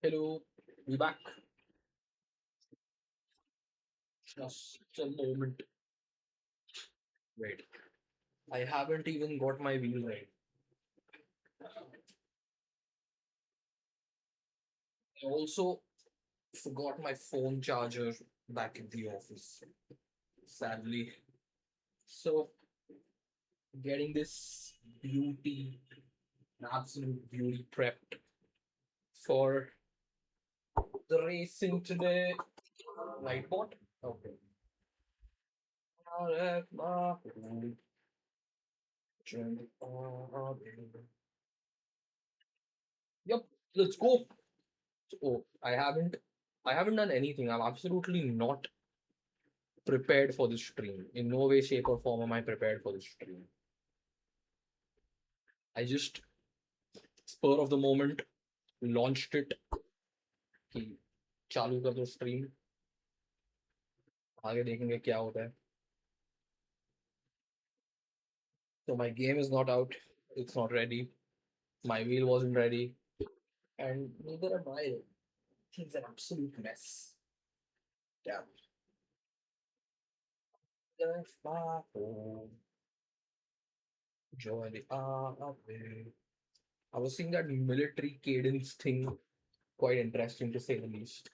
Hello, we back. Just a moment. Wait, I haven't even got my wheel right. I also forgot my phone charger back in the office, sadly. So, getting this beauty, an absolute beauty prepped for the racing today. Nightbot? Okay. Yep, let's go. Oh, I haven't done anything. I'm absolutely not prepared for this stream. In no way, shape, or form am I prepared for this stream. I just spur of the moment launched it. कि चालू कर दो stream. आगे देखेंगे क्या होता है. So my game is not out. It's not ready. My wheel wasn't ready, and neither am I. It's an absolute mess. Damn. Joy the I was seeing that military cadence thing, quite interesting to say the least.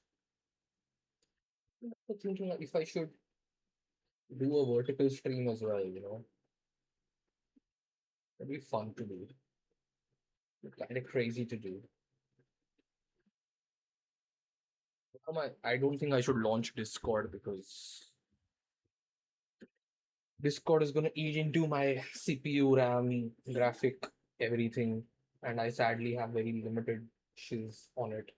I'm thinking if I should do a vertical stream as well. It'd be fun to do. Kind of crazy to do. I don't think I should launch Discord because Discord is going to eat into my CPU, RAM, graphic, everything. And I sadly have very limited shiz on it.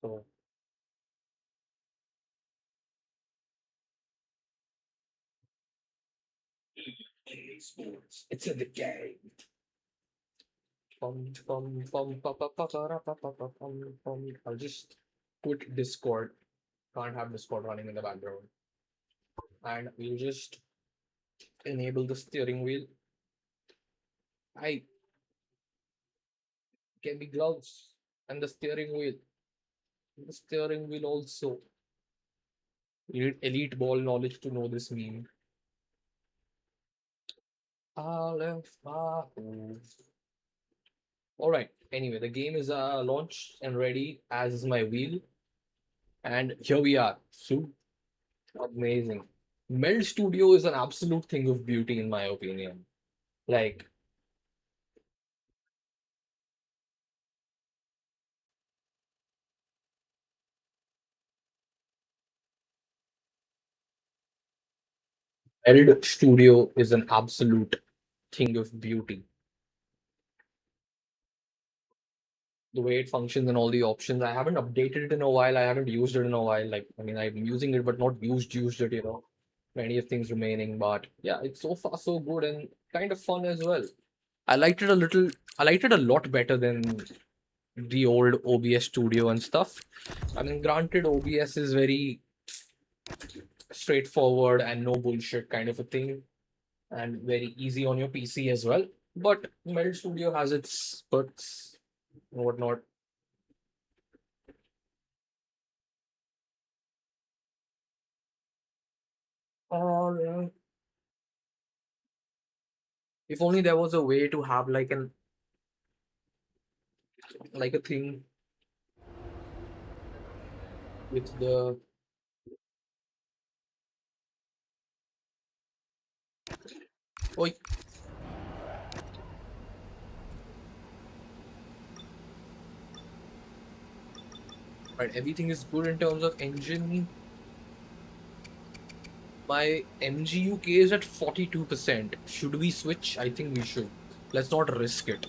So sports. It's in the game. I'll just quit Discord. Can't have Discord running in the background. And we'll just enable the steering wheel. I can be gloves and the steering wheel. The steering wheel also. You need elite ball knowledge to know this meme. Alright, anyway, the game is launched and ready, as is my wheel. And here we are. So amazing. Meld Studio is an absolute thing of beauty, in my opinion. Like, Meld Studio is an absolute thing of beauty. The way it functions and all the options. I haven't updated it in a while. I haven't used it in a while. Like, I mean, I'm using it, but not used it. Many of things remaining. But yeah, it's so far so good and kind of fun as well. I liked it a little. I liked it a lot better than the old OBS Studio and stuff. I mean, granted, OBS is very straightforward and no bullshit kind of a thing, and very easy on your PC as well. But Meld Studio has its perks and whatnot. Alright. If only there was a way to have like a thing with the Oi. Right, everything is good in terms of engine. My MGU K is at 42%. Should we switch? I think we should. Let's not risk it.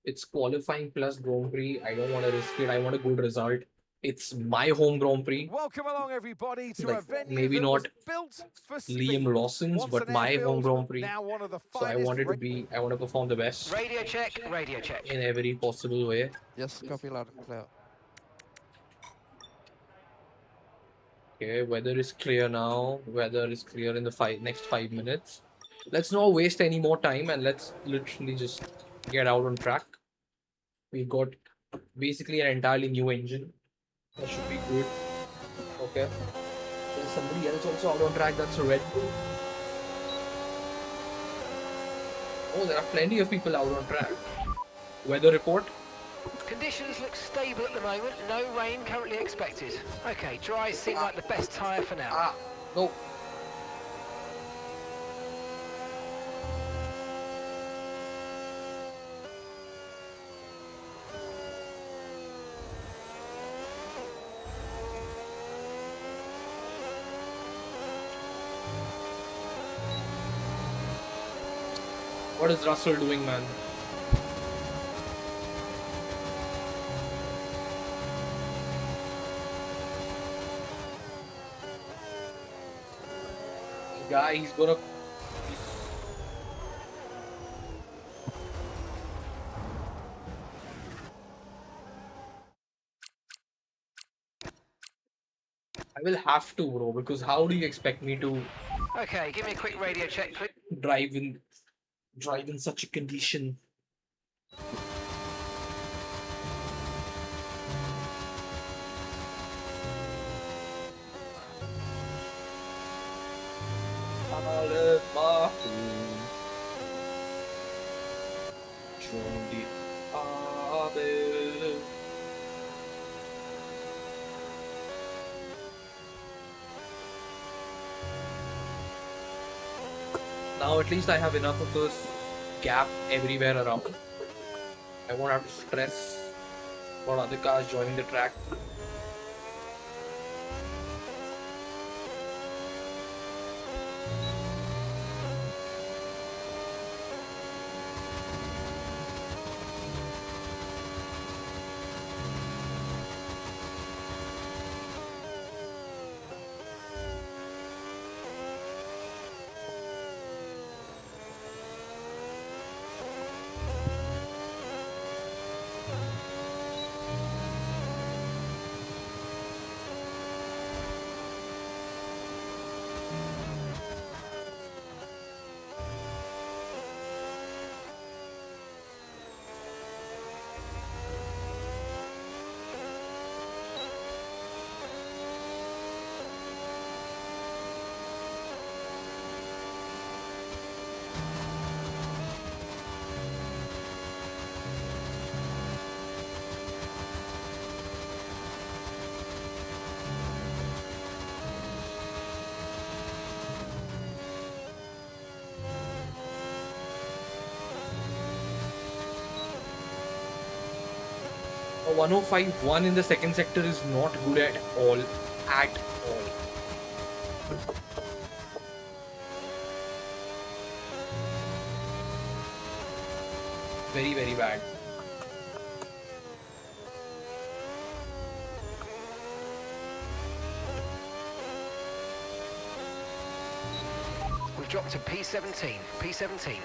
It's qualifying plus Grand Prix. I don't want to risk it. I want a good result. It's my home Grand Prix. Welcome along, everybody, to like, a venue maybe that not was built for Liam speed. Lawson's, Once but an my home airfield, Grand Prix. now one of the So I finest wanted to be. I want to perform the best Radio check, radio check. in every possible way. Yes, copy loud and clear. Okay, weather is clear now. Weather is clear in the next 5 minutes. let's not waste any more time and let's literally just get out on track. We've got basically an entirely new engine. That should be good. Okay. There's somebody else also out on track. That's a Red Bull. Oh, there are plenty of people out on track. Weather report. Conditions look stable at the moment. No rain currently expected. Okay, dry seem like the best tyre for now. No. What is Russell doing, man? Guy, he's gonna. I will have to, bro, because how do you expect me to Okay, give me a quick radio check, please. drive in such a condition? Now at least I have enough of this gap everywhere around. I won't have to stress about other cars joining the track. A 105.1 in the second sector is not good at all. At all. Very, very bad. We've dropped to P17. P17.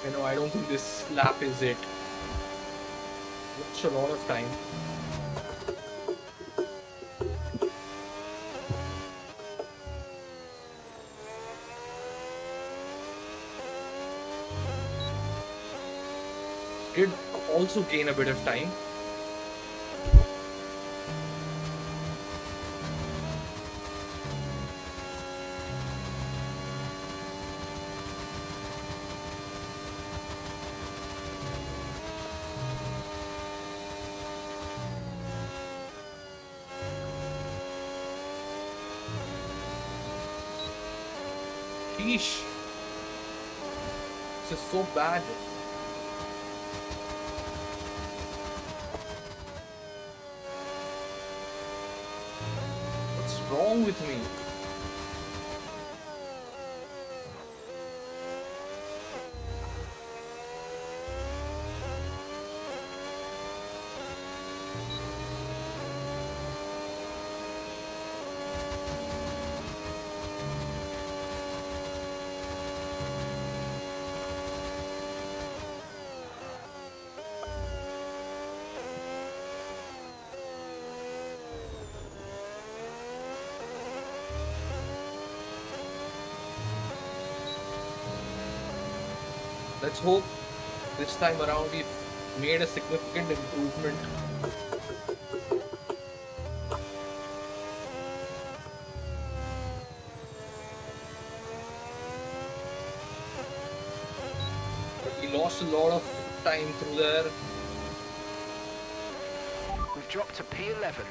You know, I don't think this lap is it. It's a lot of time. Did also gain a bit of time. Sheesh. This is so bad. What's wrong with me? Let's hope this time around we've made a significant improvement. But we lost a lot of time through there. We've dropped to P11.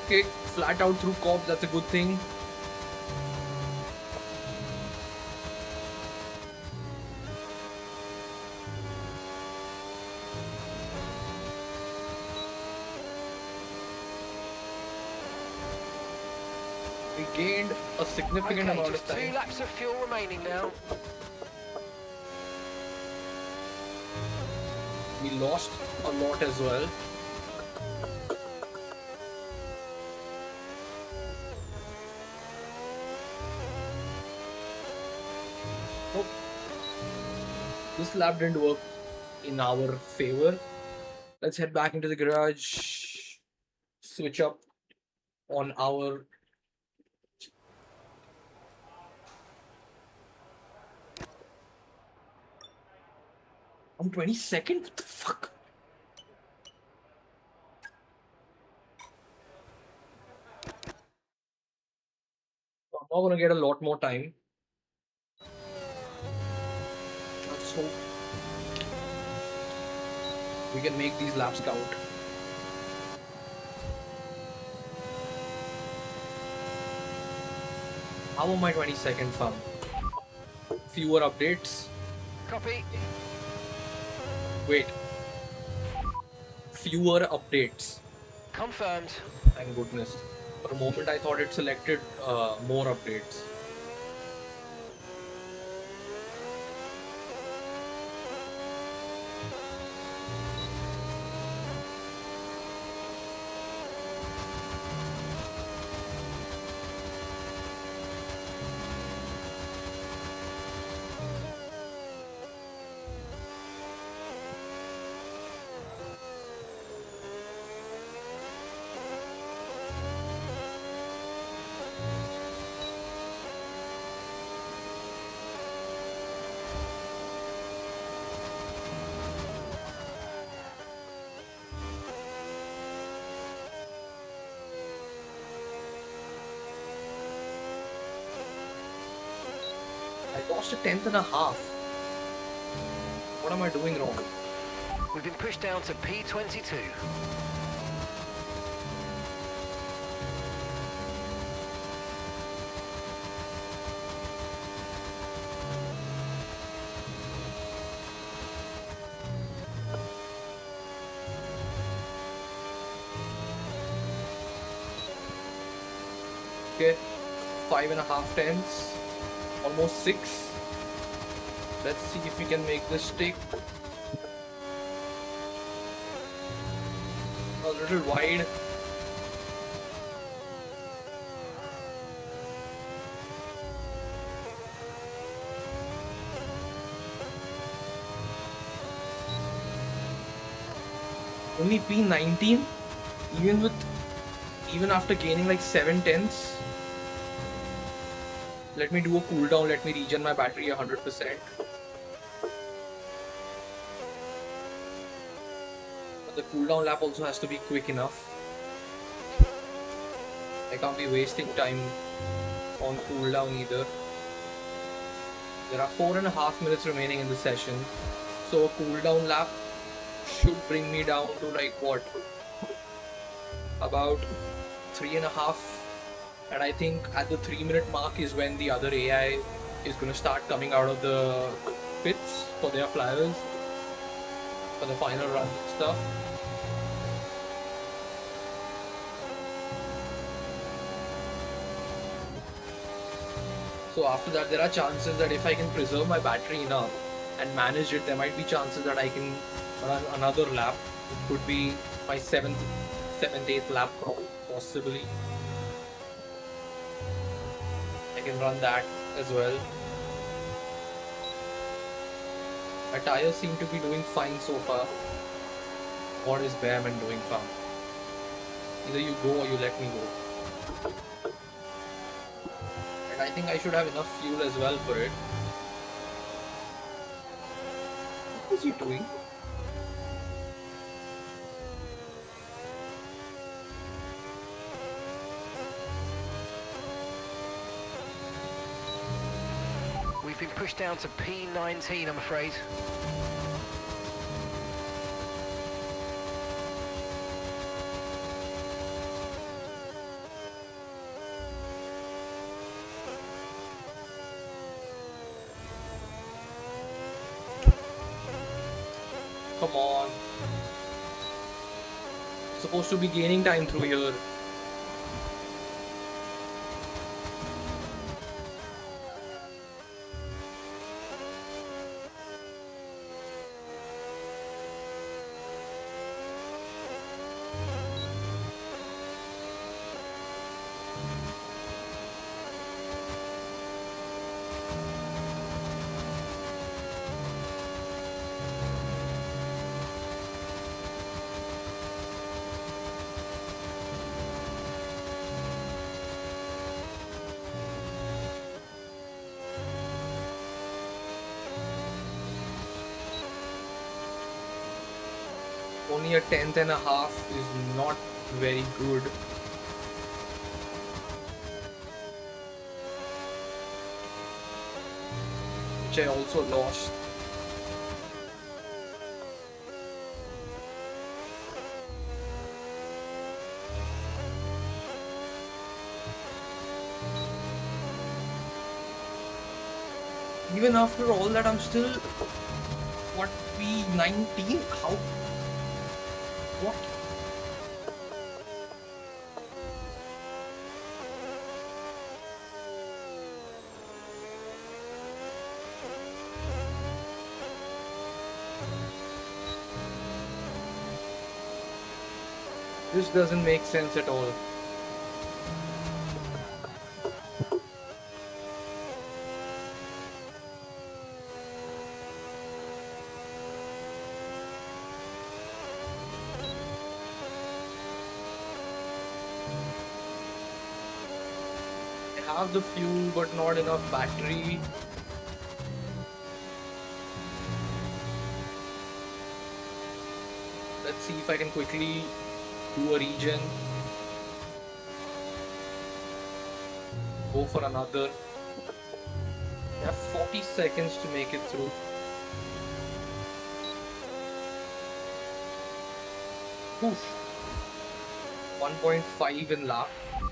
Okay, flat out through cops, that's a good thing. We gained a significant Okay, amount of just 2 time. laps of fuel remaining now. We lost a lot as well. Nope. This lap didn't work in our favor. Let's head back into the garage, switch up on our I'm 22nd? What the fuck? I'm not gonna get a lot more time. Let's hope we can make these laps count. How am I 22nd from? Fewer updates. Copy. Wait. Fewer updates. Confirmed. Thank goodness. For a moment I thought it selected more updates. I lost a 10th and a half. What am I doing wrong? We've been pushed down to P22. Okay, 5.5 tenths, almost 6. Let's see if we can make this stick. A little wide. Only P19, even after gaining like 7 tenths. Let me do a cooldown, let me regen my battery 100%. But the cooldown lap also has to be quick enough. I can't be wasting time on cooldown either. There are 4.5 minutes remaining in the session. So a cooldown lap should bring me down to like what? About 3.5. And I think at the 3-minute mark is when the other AI is going to start coming out of the pits for their flyers for the final run and stuff. So after that, there are chances that if I can preserve my battery enough and manage it, there might be chances that I can run another lap. It could be my 7th, 8th lap possibly. I can run that as well. My tires seem to be doing fine so far. What is Bearman doing fine? Either you go or you let me go. And I think I should have enough fuel as well for it. What is he doing? We've been pushed down to P19, I'm afraid. Come on. Supposed to be gaining time through here. Only a 10th and a half is not very good. Which I also lost. Even after all that, I'm still, what, P19? How? What? This doesn't make sense at all. Have the fuel but not enough battery. Let's see if I can quickly do a regen. Go for another. I have 40 seconds to make it through. Oof. 1.5 in lap.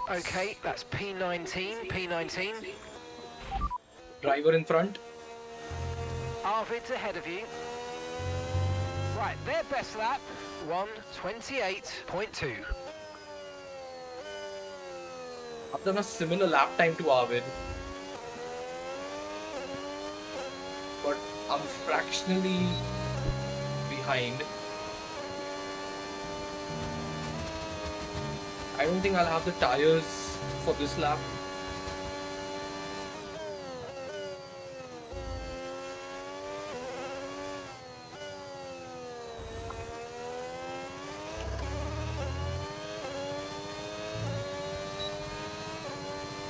Okay, that's P19, P19. Driver in front. Arvid's ahead of you. Right, their best lap, 1:28.2. I've done a similar lap time to Arvid, but I'm fractionally behind. I don't think I'll have the tires for this lap.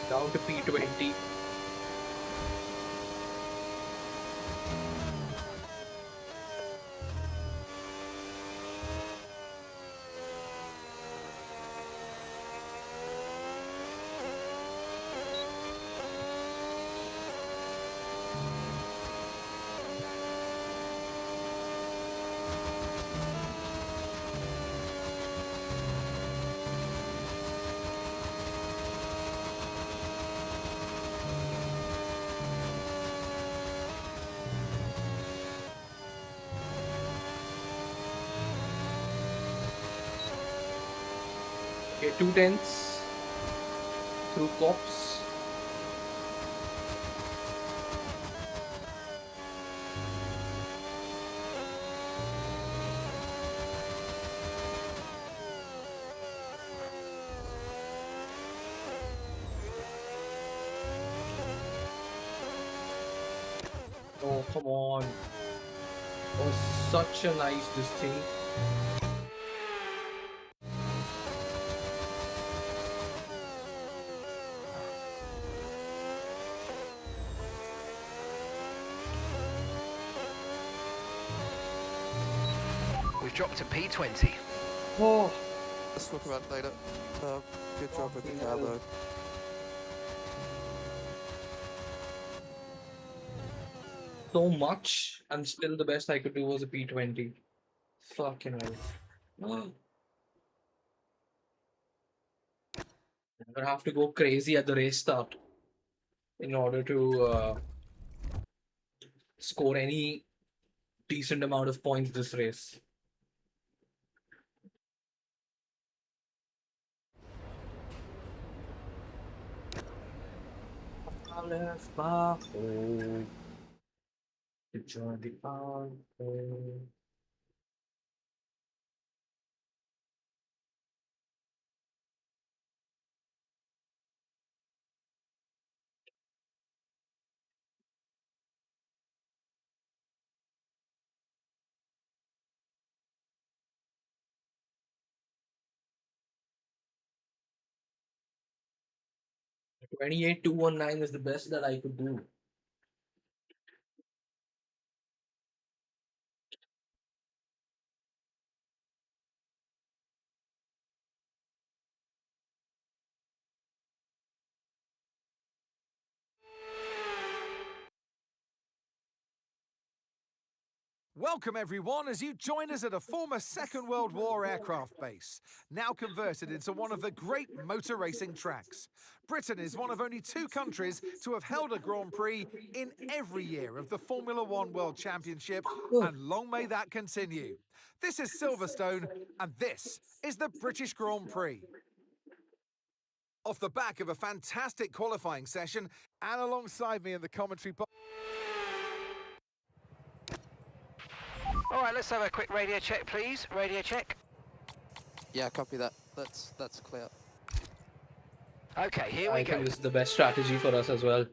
Down to P20. Okay, 2/10 through cops. Oh, come on. Oh, such a nice this thing. drop to P20. Oh, Let's talk about it later. Good job with the car though. so much, and still the best I could do was a P20. Fucking hell. I'm gonna have to go crazy at the race start in order to score any decent amount of points this race. I left my home to join the army. A 28,219 is the best that I could do. Welcome everyone as you join us at a former Second World War aircraft base, now converted into one of the great motor racing tracks. Britain is one of only 2 countries to have held a Grand Prix in every year of the Formula One World Championship, and long may that continue. This is Silverstone, and this is the British Grand Prix. Off the back of a fantastic qualifying session, and alongside me in the commentary box. All right, let's have a quick radio check, please. Radio check. Yeah, copy that. That's clear. Okay, here we I go. think this is the best strategy for us as well.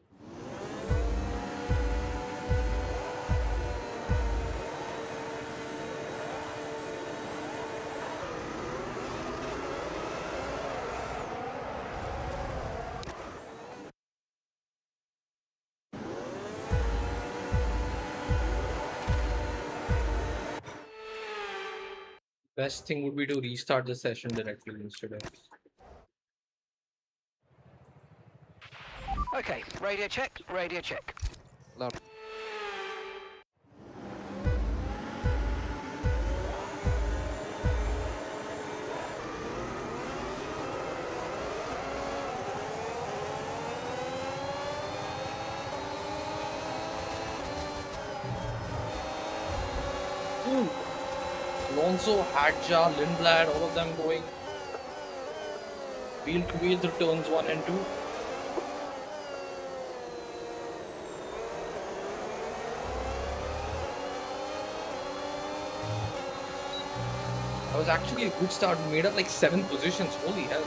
Best thing would be to restart the session directly instead of. Okay, radio check, radio check. Loud. Alonso, Hadja, Lindblad, all of them going wheel to wheel through turns 1 and 2. That was actually a good start. We made up like 7 positions. Holy hell.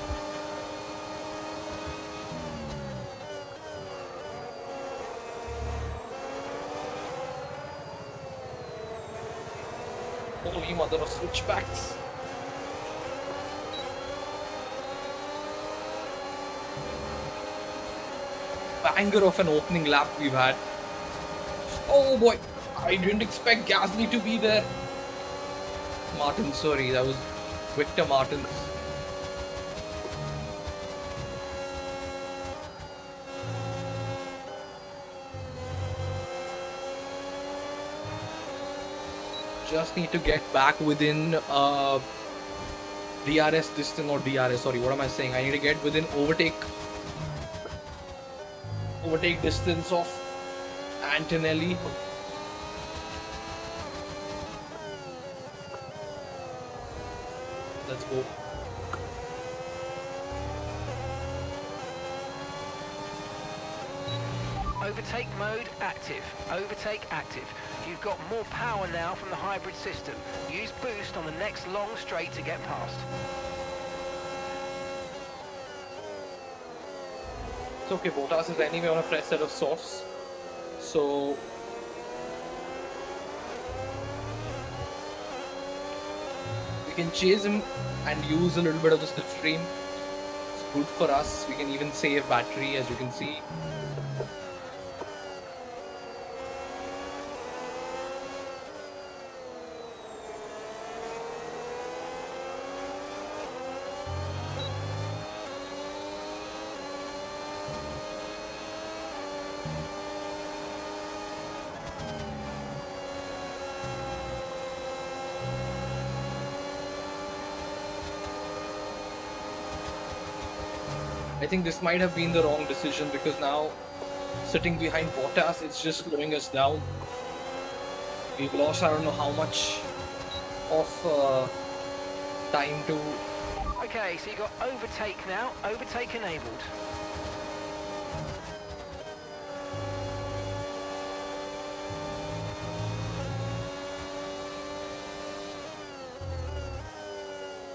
Holy mother of switchbacks. Banger of an opening lap we've had. Oh boy, I didn't expect Gasly to be there. Martin, sorry, that was Victor Martins. Just need to get back within DRS distance, or DRS, sorry, what am I saying? I need to get within overtake distance of Antonelli. Let's go. Overtake mode active. Overtake active. You've got more power now from the hybrid system. Use boost on the next long straight to get past. It's okay, Bottas is anyway on a fresh set of softs, so we can chase him and use a little bit of the slipstream. It's good for us. We can even save battery, as you can see. I think this might have been the wrong decision because now sitting behind Bottas, it's just slowing us down. We've lost I don't know how much of time to... Okay, so you've got overtake now, overtake enabled.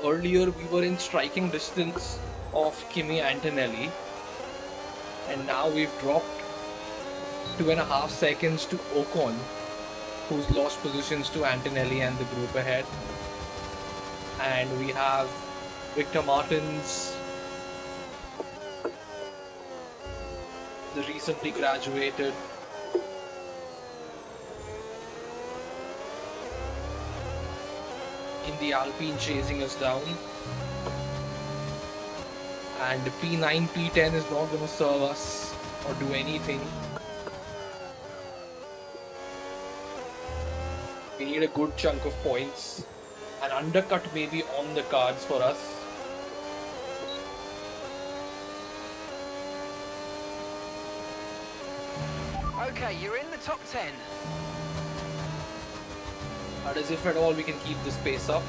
Earlier we were in striking distance of Kimi Antonelli, and now we've dropped 2.5 seconds to Ocon, who's lost positions to Antonelli and the group ahead. And we have Victor Martins, the recently graduated in the Alpine, chasing us down. And P9, P10 is not going to serve us or do anything. We need a good chunk of points. An undercut may be on the cards for us. Okay, you're in the top 10. But as if at all we can keep this pace up.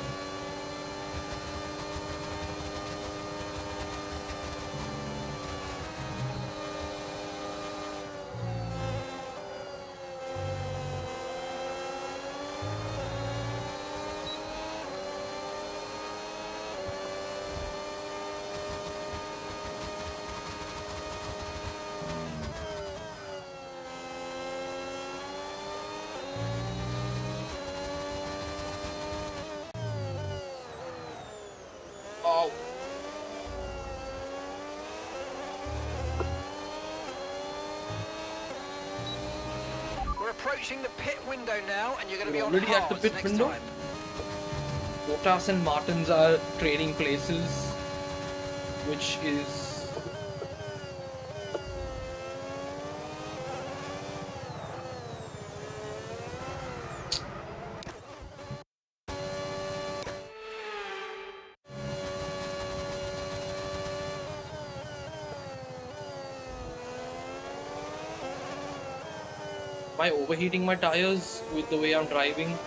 Oh. We're approaching the pit window now, and you're going to be We're on already at the hards pit next window? time. Bottas and Martins are trading places, which is... Am I overheating my tires with the way I'm driving?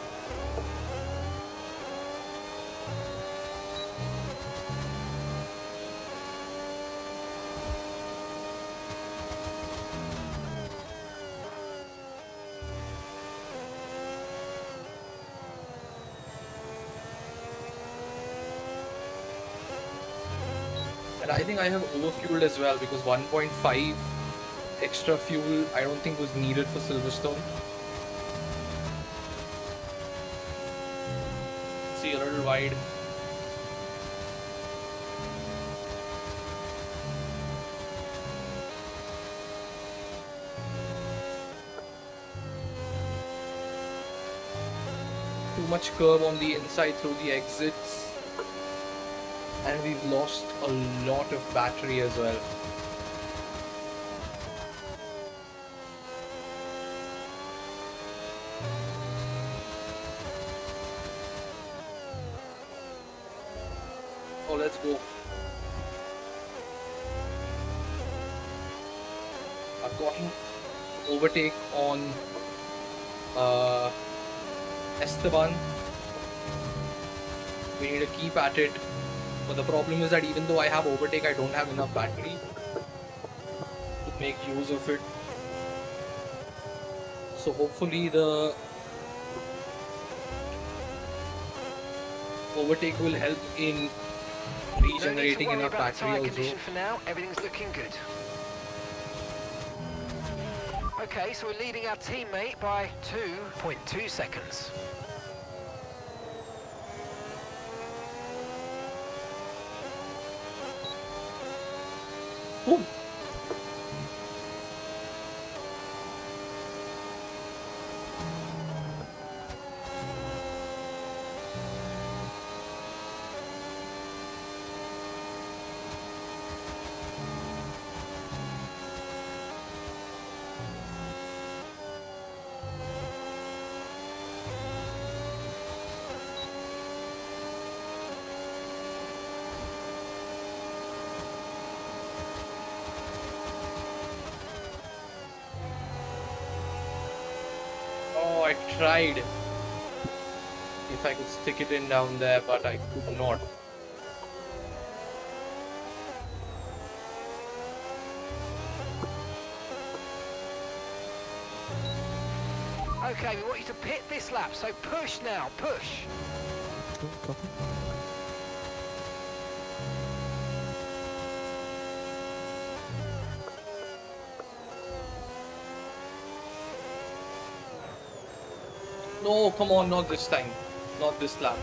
And I think I have overfueled as well because 1.5 extra fuel I don't think was needed for Silverstone. See, a little wide. Too much curve on the inside through the exits. And we've lost a lot of battery as well. Oh, let's go. I've gotten overtake on Esteban. We need to keep at it. But the problem is that even though I have overtake, I don't have enough battery to make use of it. So hopefully the overtake will help in regenerating enough battery also. Condition for now, everything's looking good. Okay, so we're leading our teammate by 2.2 seconds. Ooh. tried if I could stick it in down there, but I could not. Okay, we want you to pit this lap, so push now, push. Copy. No, come on, not this time. Not this lap.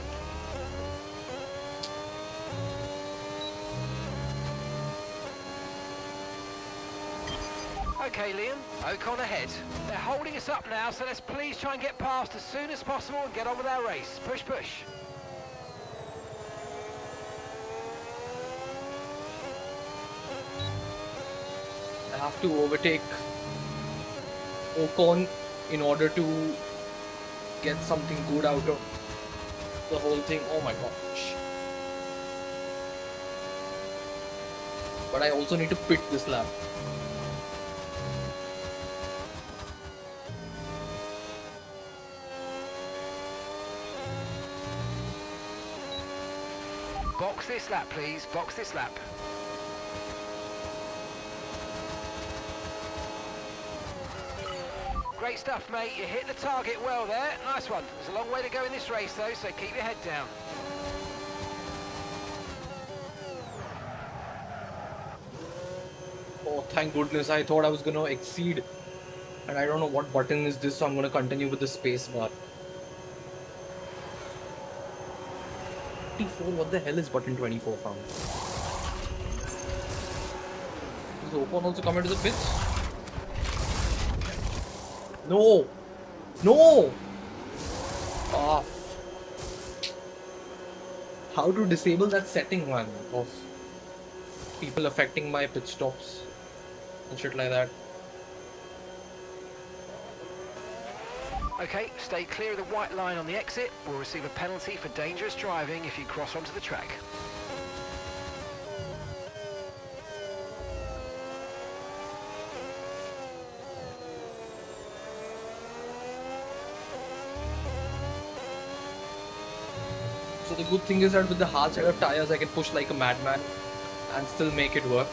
Okay, Liam, Ocon ahead. They're holding us up now, so let's please try and get past as soon as possible and get on with our race. Push, push. I have to overtake Ocon in order to get something good out of the whole thing. Oh my gosh. But I also need to pit this lap. Box this lap, please. Box this lap. Great stuff, mate. You hit the target well there. Nice one. There's a long way to go in this race, though, so keep your head down. Oh, thank goodness. I thought I was going to exceed. And I don't know what button is this, so I'm going to continue with the space bar. 24? What the hell is button 24 from? Does Ocon also come into the pits? No! No! Off. How to disable that setting, man, of people affecting my pit stops and shit like that. Okay, stay clear of the white line on the exit. We'll receive a penalty for dangerous driving if you cross onto the track. So the good thing is that with the hard side of tires, I can push like a madman and still make it work.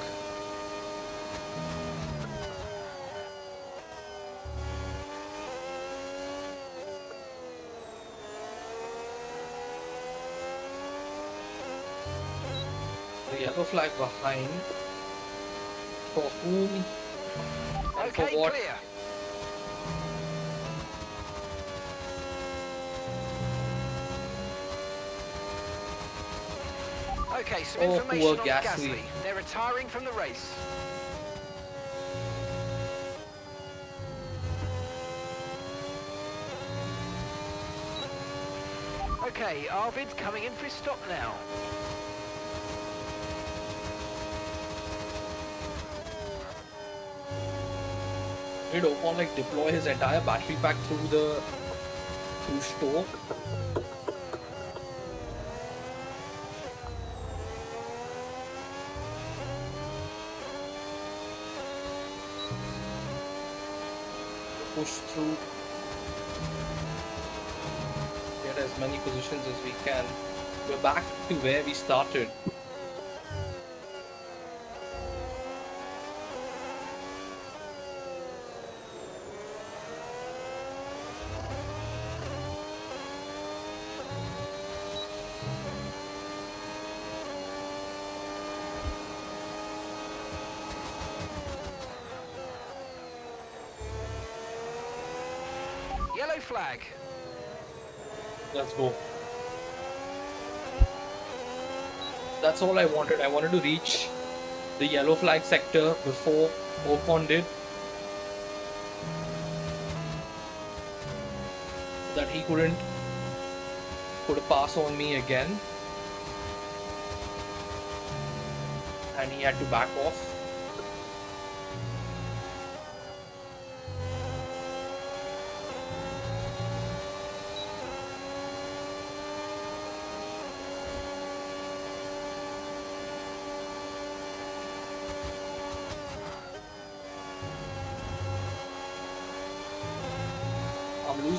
The yellow flag behind. For whom? And Okay, for what? clear. Okay, some Oh, information poor on Gasly. Gasly. They're retiring from the race. Okay, Arvid's coming in for his stop now. Did Ocon like deploy his entire battery pack through Stoke? Push through, get as many positions as we can. We're back to where we started. Yellow flag. Let's go. That's all I wanted. I wanted to reach the yellow flag sector before Ocon did. So that he couldn't put a pass on me again. And he had to back off.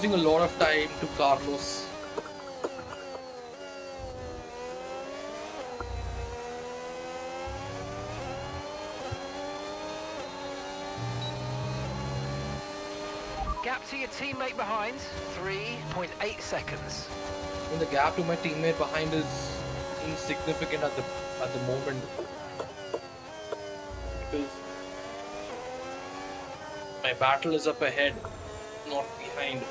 losing a lot of time to Carlos. Gap to your teammate behind, 3.8 seconds. And the gap to my teammate behind is insignificant at the moment, because my battle is up ahead, not behind.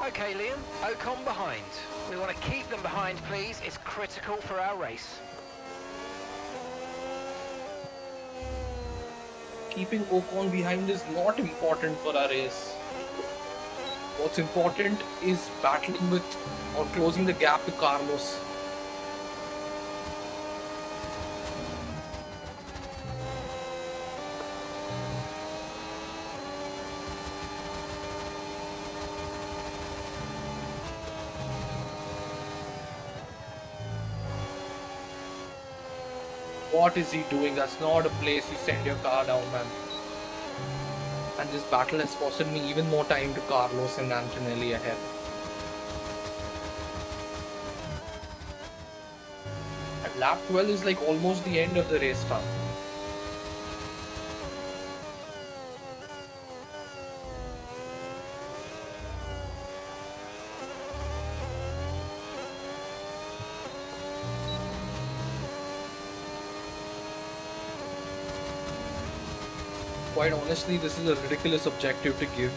Okay, Liam, Ocon behind. We want to keep them behind, please. It's critical for our race. Keeping Ocon behind is not important for our race. What's important is battling with or closing the gap to Carlos. What is he doing? That's not a place you send your car down, man. And this battle has costed me even more time to Carlos and Antonelli ahead. And lap 12 is like almost the end of the race, fam. Quite honestly, this is a ridiculous objective to give.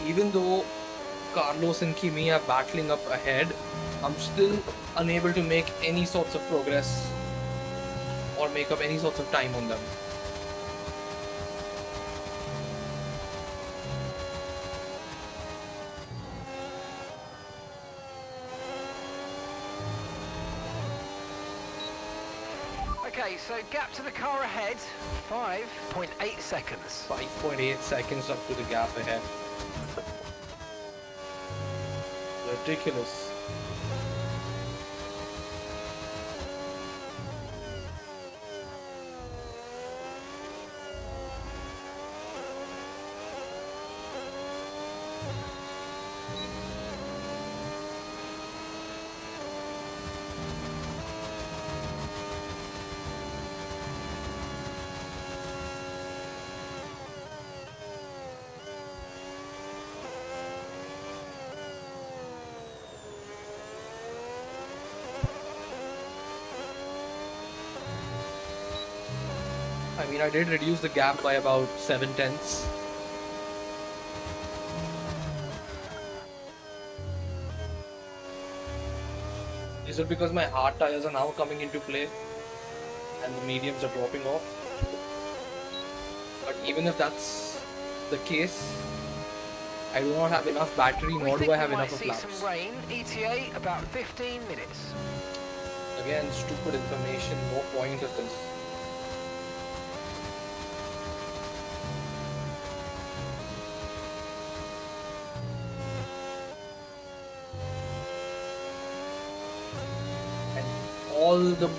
Even though Carlos and Kimi are battling up ahead, I'm still unable to make any sorts of progress or make up any sorts of time on them. Okay, so gap to the car ahead, 5.8 seconds. 5.8 seconds up to the gap ahead. Ridiculous. I mean, I did reduce the gap by about 7/10. Is it because my hard tires are now coming into play and the mediums are dropping off? But even if that's the case, I do not have enough battery, nor do I have enough of We might see laps. some rain. ETA about 15 minutes. Again, stupid information, no point of this. And all the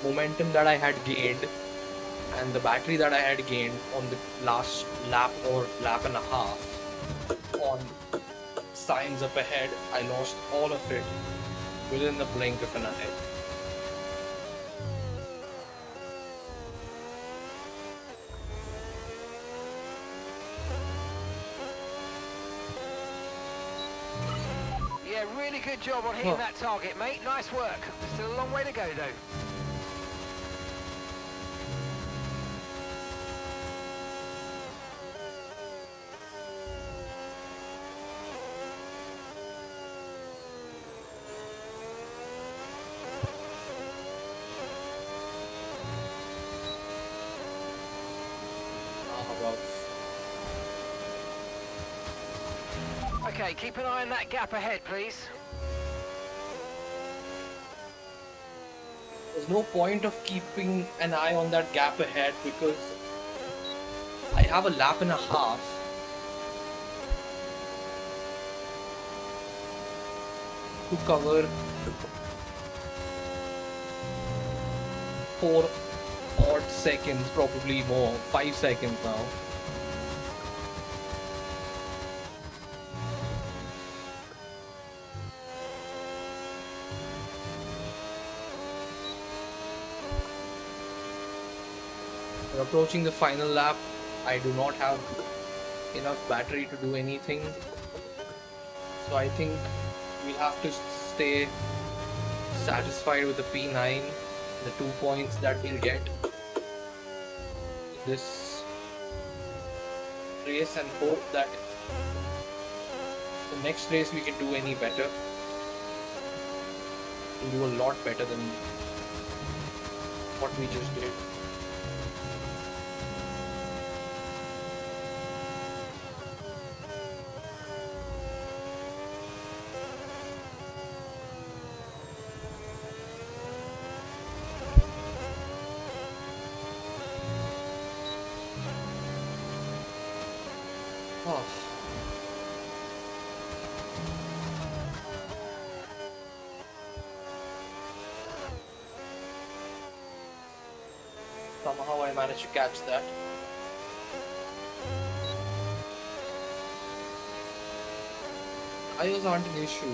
momentum that I had gained and the battery that I had gained on the last lap or lap and a half on signs up ahead, I lost all of it within the blink of an eye. Yeah, really good job on hitting that target, mate. Nice work. Still a long way to go, though. Okay, keep an eye on that gap ahead, please. There's no point of keeping an eye on that gap ahead because I have a lap and a half. To cover 4 odd seconds, probably more, 5 seconds now. We're approaching the final lap. I do not have enough battery to do anything. So I think we'll have to stay satisfied with the P9, the 2 points that we'll get this race, and hope that the next race we can do any better. We'll do a lot better than what we just did. Oh. Somehow I managed to catch that. Tires aren't an issue.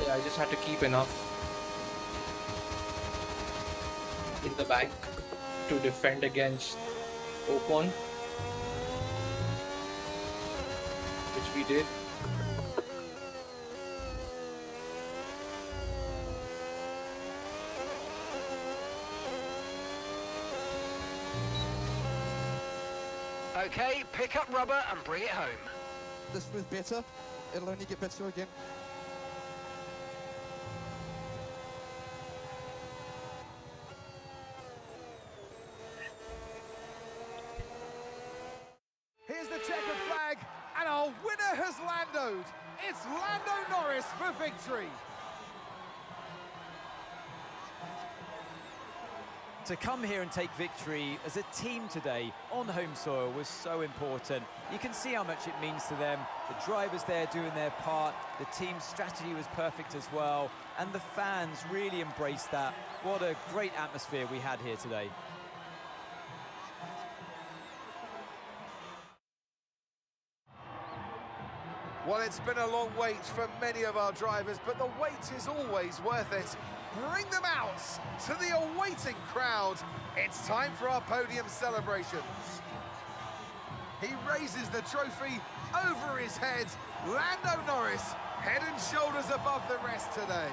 I just had to keep enough in the bank to defend against Ocon, which we did. Okay, pick up rubber and bring it home. This was better. It'll only get better again. Here's the checkered flag, and our winner has landed. It's Lando Norris for victory. To come here and take victory as a team today on home soil was so important. You can see how much it means to them. The drivers there doing their part. The team's strategy was perfect as well. And the fans really embraced that. What a great atmosphere we had here today. Well, it's been a long wait for many of our drivers, but the wait is always worth it. Bring them out to the awaiting crowd. It's time for our podium celebrations. He raises the trophy over his head. Lando Norris, head and shoulders above the rest today.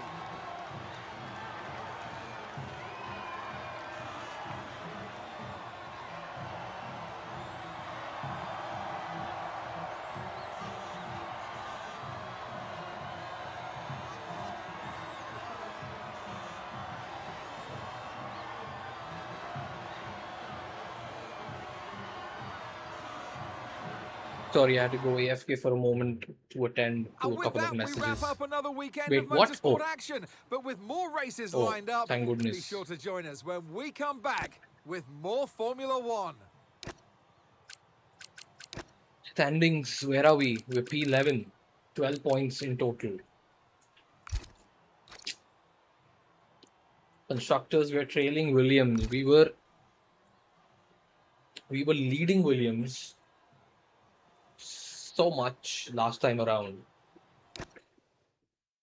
Sorry, I had to go AFK for a moment to attend to And a with couple that, of we wrap messages. up another weekend Wait, of what? motorsport Oh. action. But with more races Oh, lined up, thank goodness. be sure to join us when we come back with more Formula One. Standings, where are we? We're P11. 12 points in total. Constructors, we're trailing Williams. We were leading Williams so much last time around.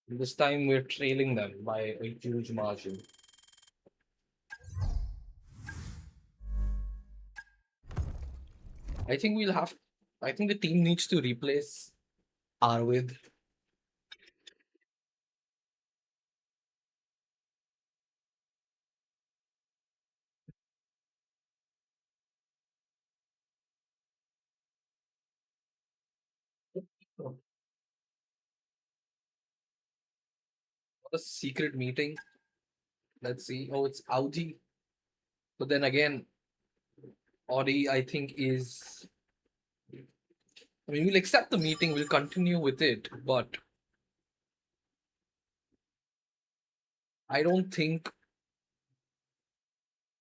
This time we're trailing them by a huge margin. I think the team needs to replace Arvid. What a secret meeting. Let's see. Oh, it's Audi. But then again, Audi, I think, is. I mean, we'll accept the meeting, we'll continue with it, but I don't think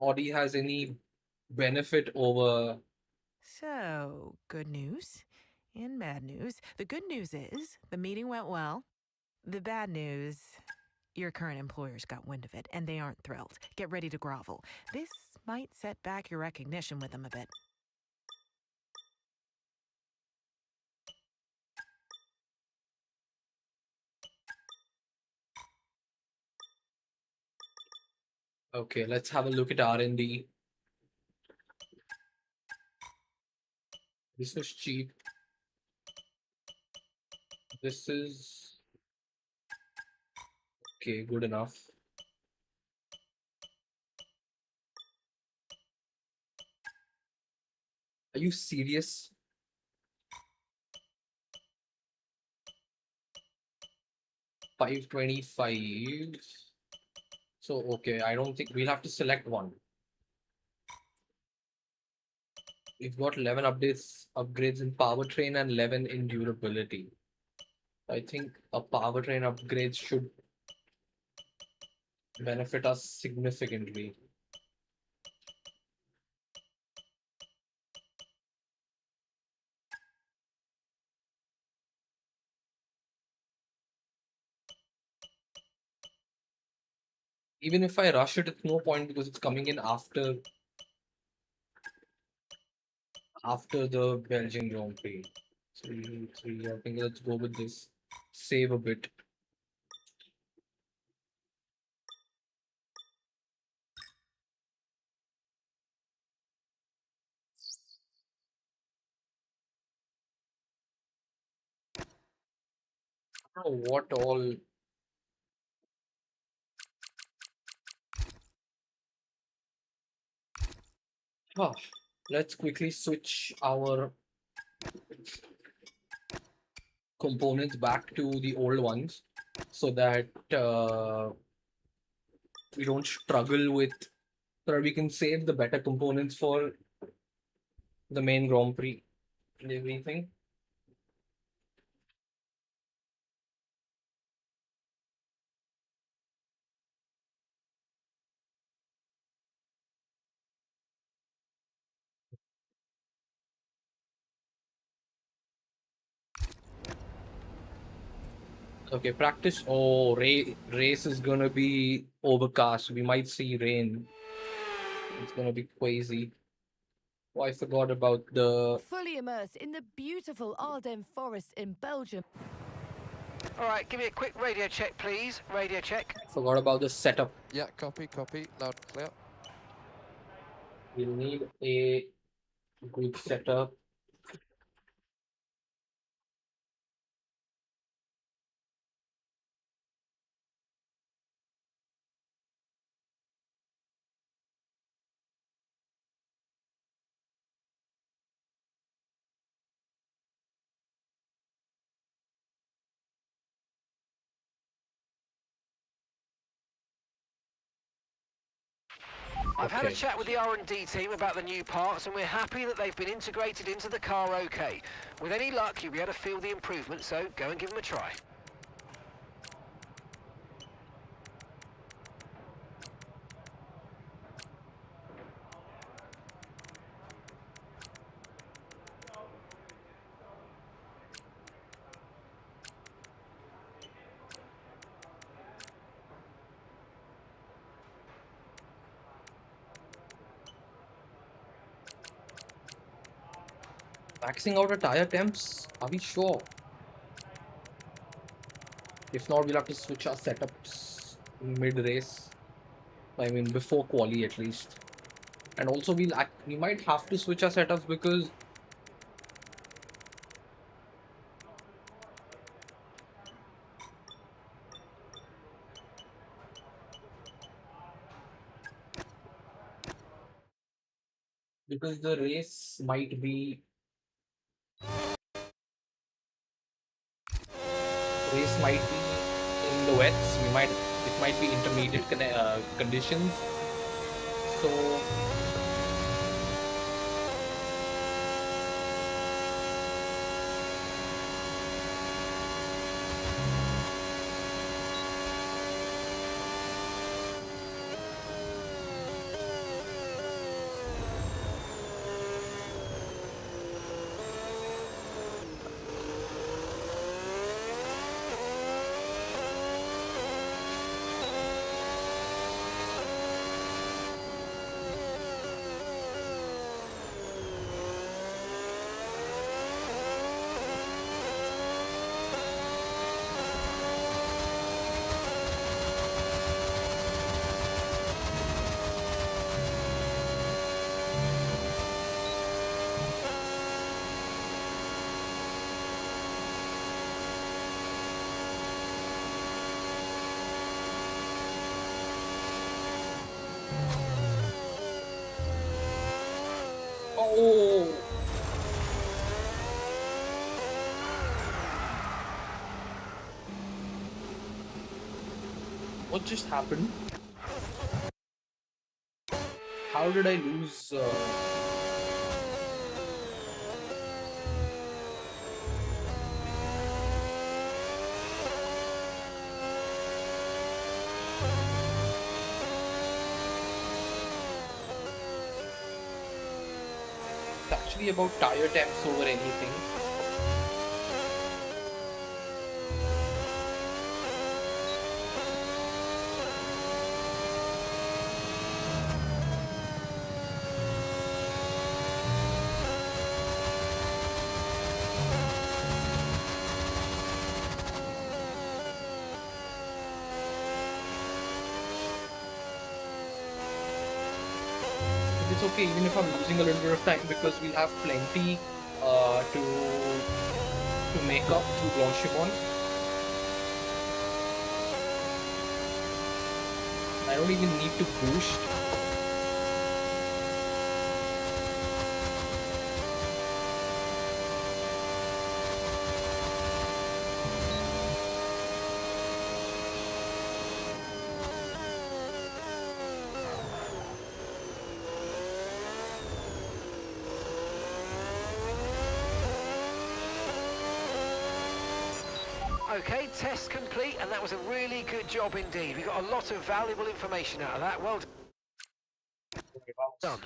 Audi has any benefit over. So, good news and bad news. The good news is the meeting went well. The bad news, your current employers got wind of it and they aren't thrilled. Get ready to grovel. This might set back your recognition with them a bit. Okay, let's have a look at R&D. This is cheap. This is okay, good enough. Are you serious? $525. So okay, I don't think we'll have to select one. We've got 11 upgrades in powertrain and 11 in durability. I think a powertrain upgrade should benefit us significantly. Even if I rush it, it's no point because it's coming in after the Belgian Grand Prix. 3, I think let's go with this. Save a bit. I don't know what all. Oh, let's quickly switch our components back to the old ones so that we don't struggle with, so that we can save the better components for the main Grand Prix and everything. Okay, practice. Oh, race is gonna be overcast. We might see rain. It's gonna be crazy. Oh, I forgot about the. Fully immersed in the beautiful Ardennes forest in Belgium. All right, give me a quick radio check, please. Radio check. Forgot about the setup. Yeah, copy, loud and clear. We'll need a good setup. I've had a Okay. chat with the R&D team about the new parts, and we're happy that they've been integrated into the car okay. With any luck, you'll be able to feel the improvement, so go and give them a try. Maxing out our tire temps? Are we sure? If not, we'll have to switch our setups mid-race. I mean, before quali at least. And also, we might have to switch our setups because the race might be race might be in the wets. It might be intermediate conditions. So oh, what just happened? How did I lose? It's actually about tire temps over anything. It's okay even if I'm losing a little bit of time because we'll have plenty to make up through Blanchimont. I don't even need to boost. Okay, test complete, and that was a really good job indeed. We got a lot of valuable information out of that. Well done.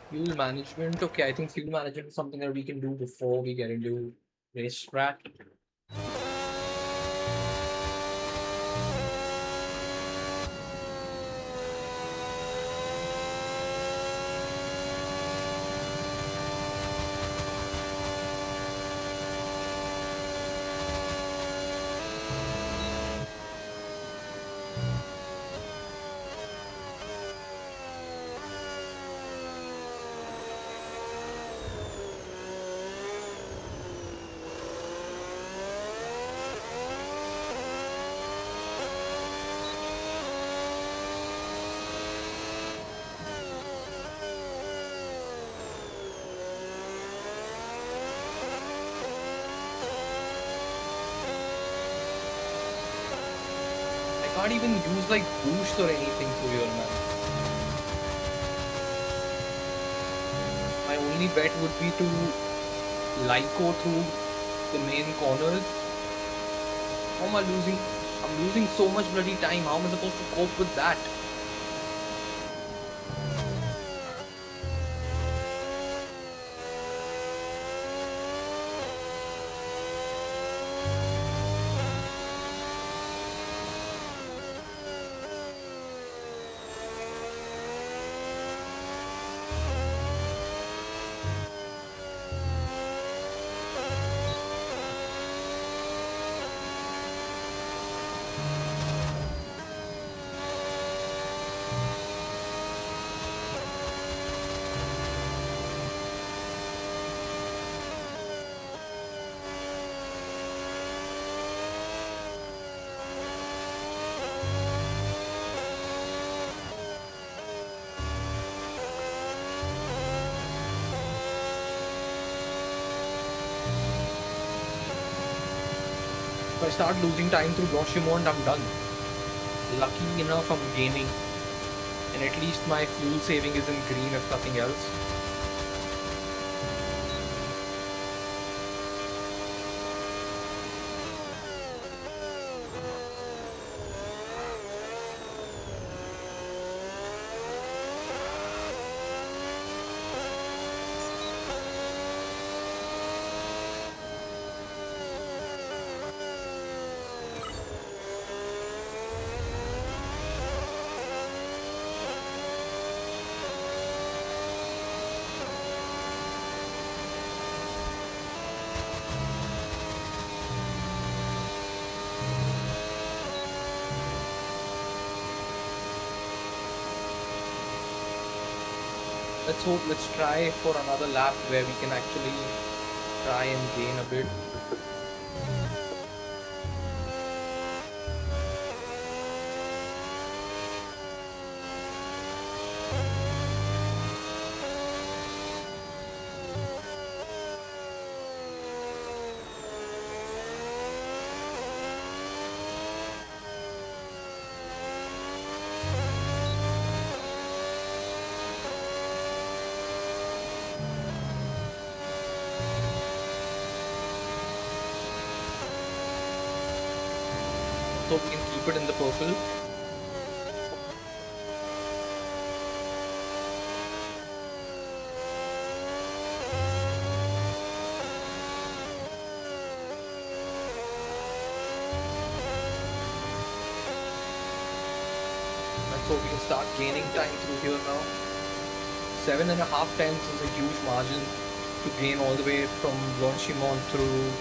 Fuel management. Okay, I think fuel management is something that we can do before we get into racetrack. Can't even use like boost or anything through here, man. My only bet would be to Lyco through the main corners. How am I losing? I'm losing so much bloody time. How am I supposed to cope with that? I start losing time through Blanchiment, I'm done. Lucky enough, I'm gaining. And at least my fuel saving is in green, if nothing else. Let's try for another lap where we can actually try and gain a bit. So we can keep it in the purple. And so we can start gaining time through here now. 7.5 tenths is a huge margin to gain all the way from Blanchiment through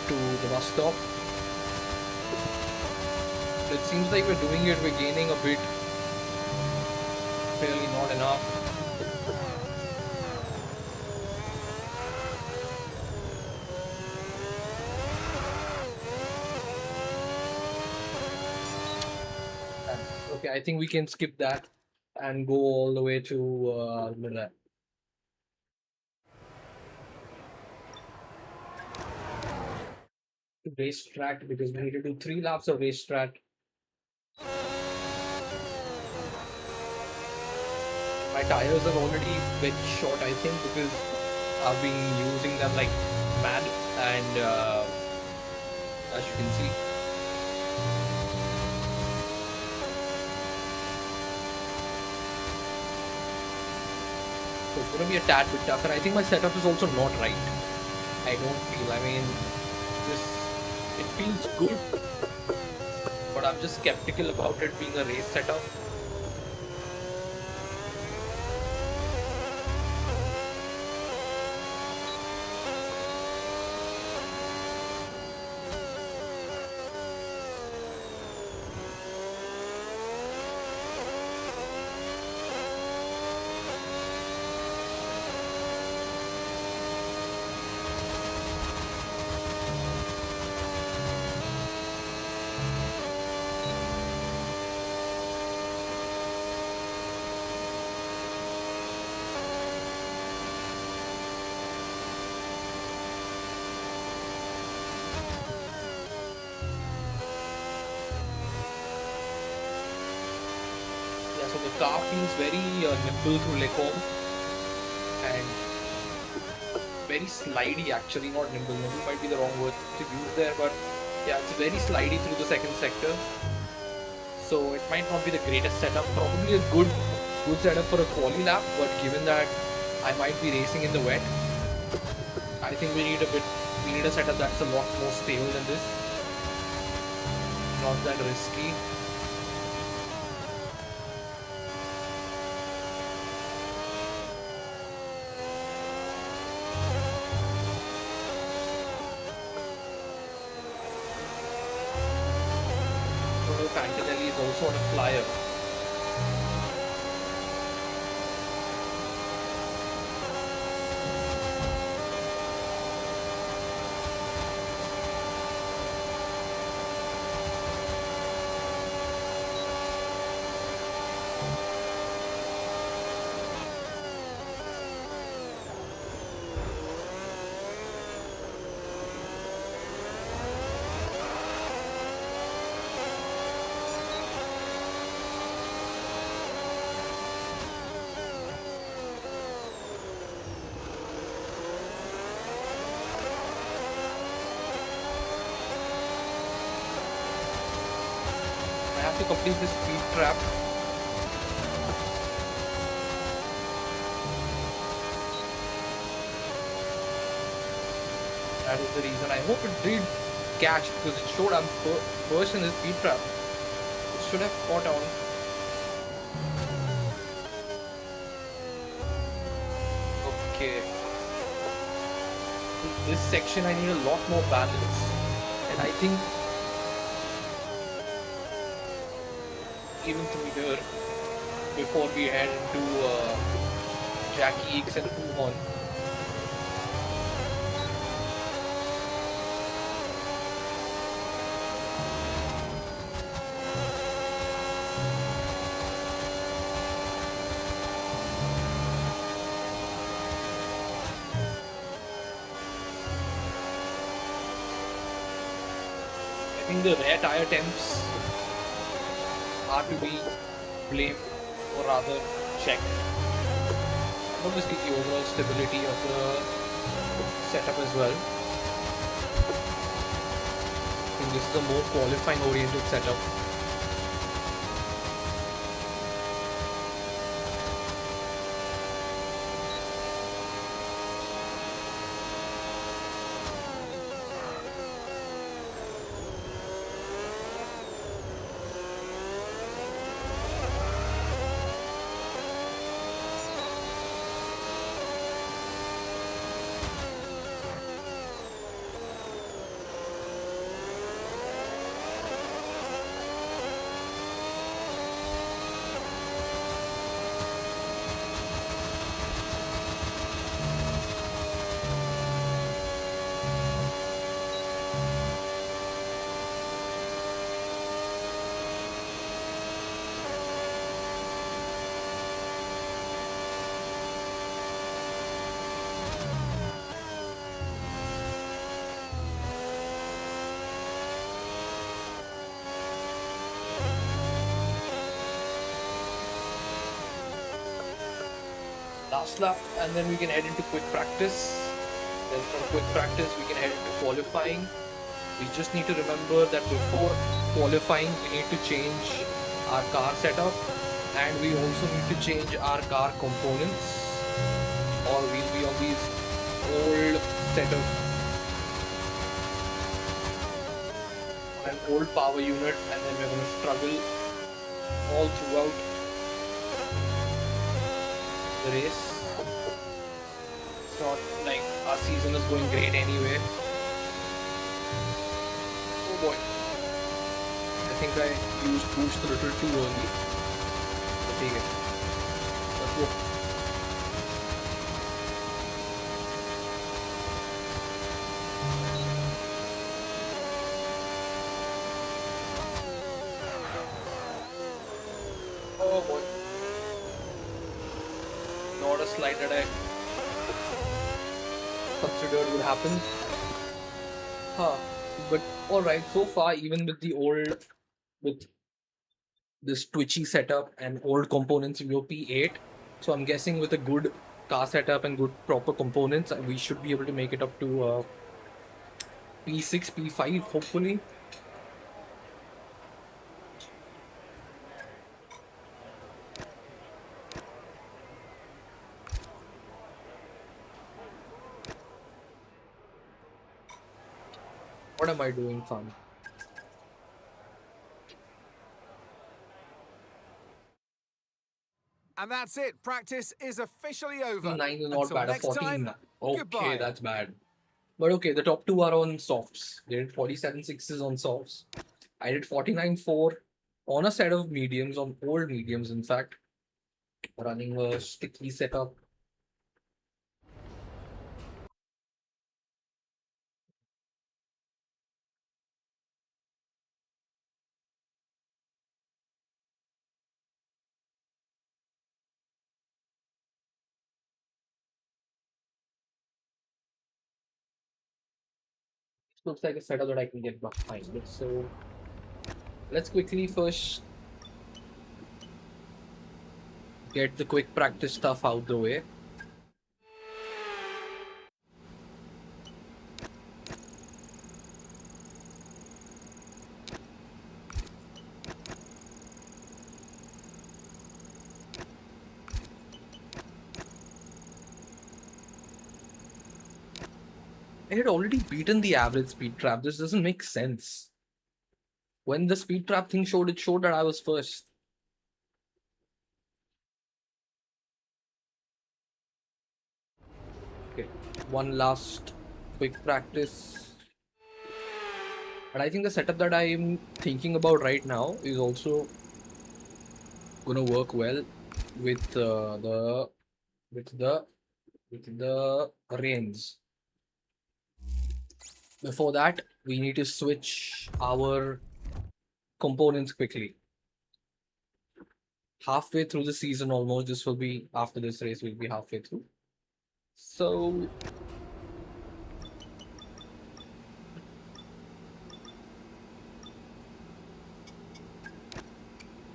to the bus stop. It seems like we're doing it, we're gaining a bit. Really not enough. Okay, I think we can skip that and go all the way to the racetrack, because we need to do 3 laps of racetrack. My tires are already very short, I think, because I've been using them like mad, and as you can see, so it's going to be a tad bit tough, and I think my setup is also not right. I don't feel, I mean, it feels good, but I'm just skeptical about it being a race setup. So the car feels very nimble through Lecom and very slidey, actually, not nimble. Nimble might be the wrong word to use there, but yeah, it's very slidey through the second sector. So it might not be the greatest setup, probably a good setup for a quali lap, but given that I might be racing in the wet, I think we need a setup that's a lot more stable than this. Not that risky. Fantinelli is also on a flyer. have to complete this speed trap. That is the reason. I hope it did catch because it showed I'm first in this speed trap. It should have caught on. Okay. This section I need a lot more balance, and I think even through here before we head into Jackie X and Puhon. I think the rear tire temps are to be blamed, or rather checked. Obviously the overall stability of the setup as well. I think this is a more qualifying oriented setup. Last lap, and then we can head into quick practice. Then from quick practice we can head into qualifying. We just need to remember that before qualifying we need to change our car setup, and we also need to change our car components, or we'll be on these old set of an old power unit, and then we're going to struggle all throughout the race. It's not like our season is going great anyway. Oh boy. I think I used boost a little too early. But take it. Let's go. Oh boy. Not a slide that I considered would happen. But alright, so far, even with the old, with this twitchy setup and old components in your P8, so I'm guessing with a good car setup and good proper components, we should be able to make it up to P6, P5, hopefully. What am I doing, fun? And that's it. Practice is officially over. 9 is not Until bad. A next 14. time, Okay, goodbye. that's bad. But okay, the top two are on softs. They did 47.6s on softs. I did 49.4 on a set of mediums, on old mediums, in fact, running a sticky setup. Looks like a setup that I can get behind. So let's quickly first get the quick practice stuff out the way. I had already beaten the average speed trap. This doesn't make sense. When the speed trap thing showed, it showed that I was first. Okay, one last quick practice. But I think the setup that I'm thinking about right now is also gonna work well with the reins. Before that, we need to switch our components quickly. Halfway through the season almost, this will be, after this race, we'll be halfway through. So,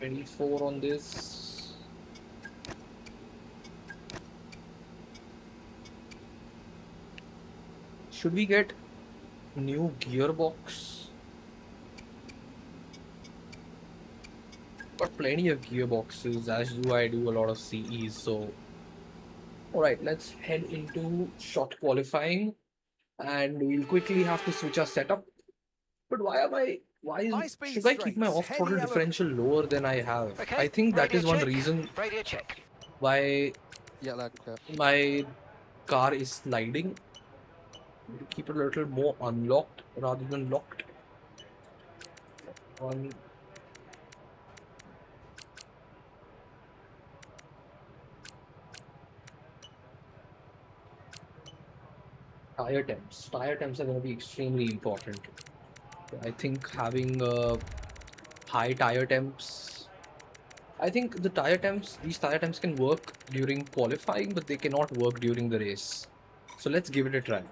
$24 on this. Should we get new gearbox? Got plenty of gearboxes, as do I do a lot of CEs, so alright, let's head into short qualifying and we'll quickly have to switch our setup. But should I keep my off throttle differential lower than I have? Okay, I think that radio is one check. reason Radio check. why Yeah, lag. Yeah. my car is sliding. Keep it a little more unlocked rather than locked. On tire temps. Tire temps are going to be extremely important. I think having high tire temps. I think these tire temps can work during qualifying, but they cannot work during the race. So let's give it a try.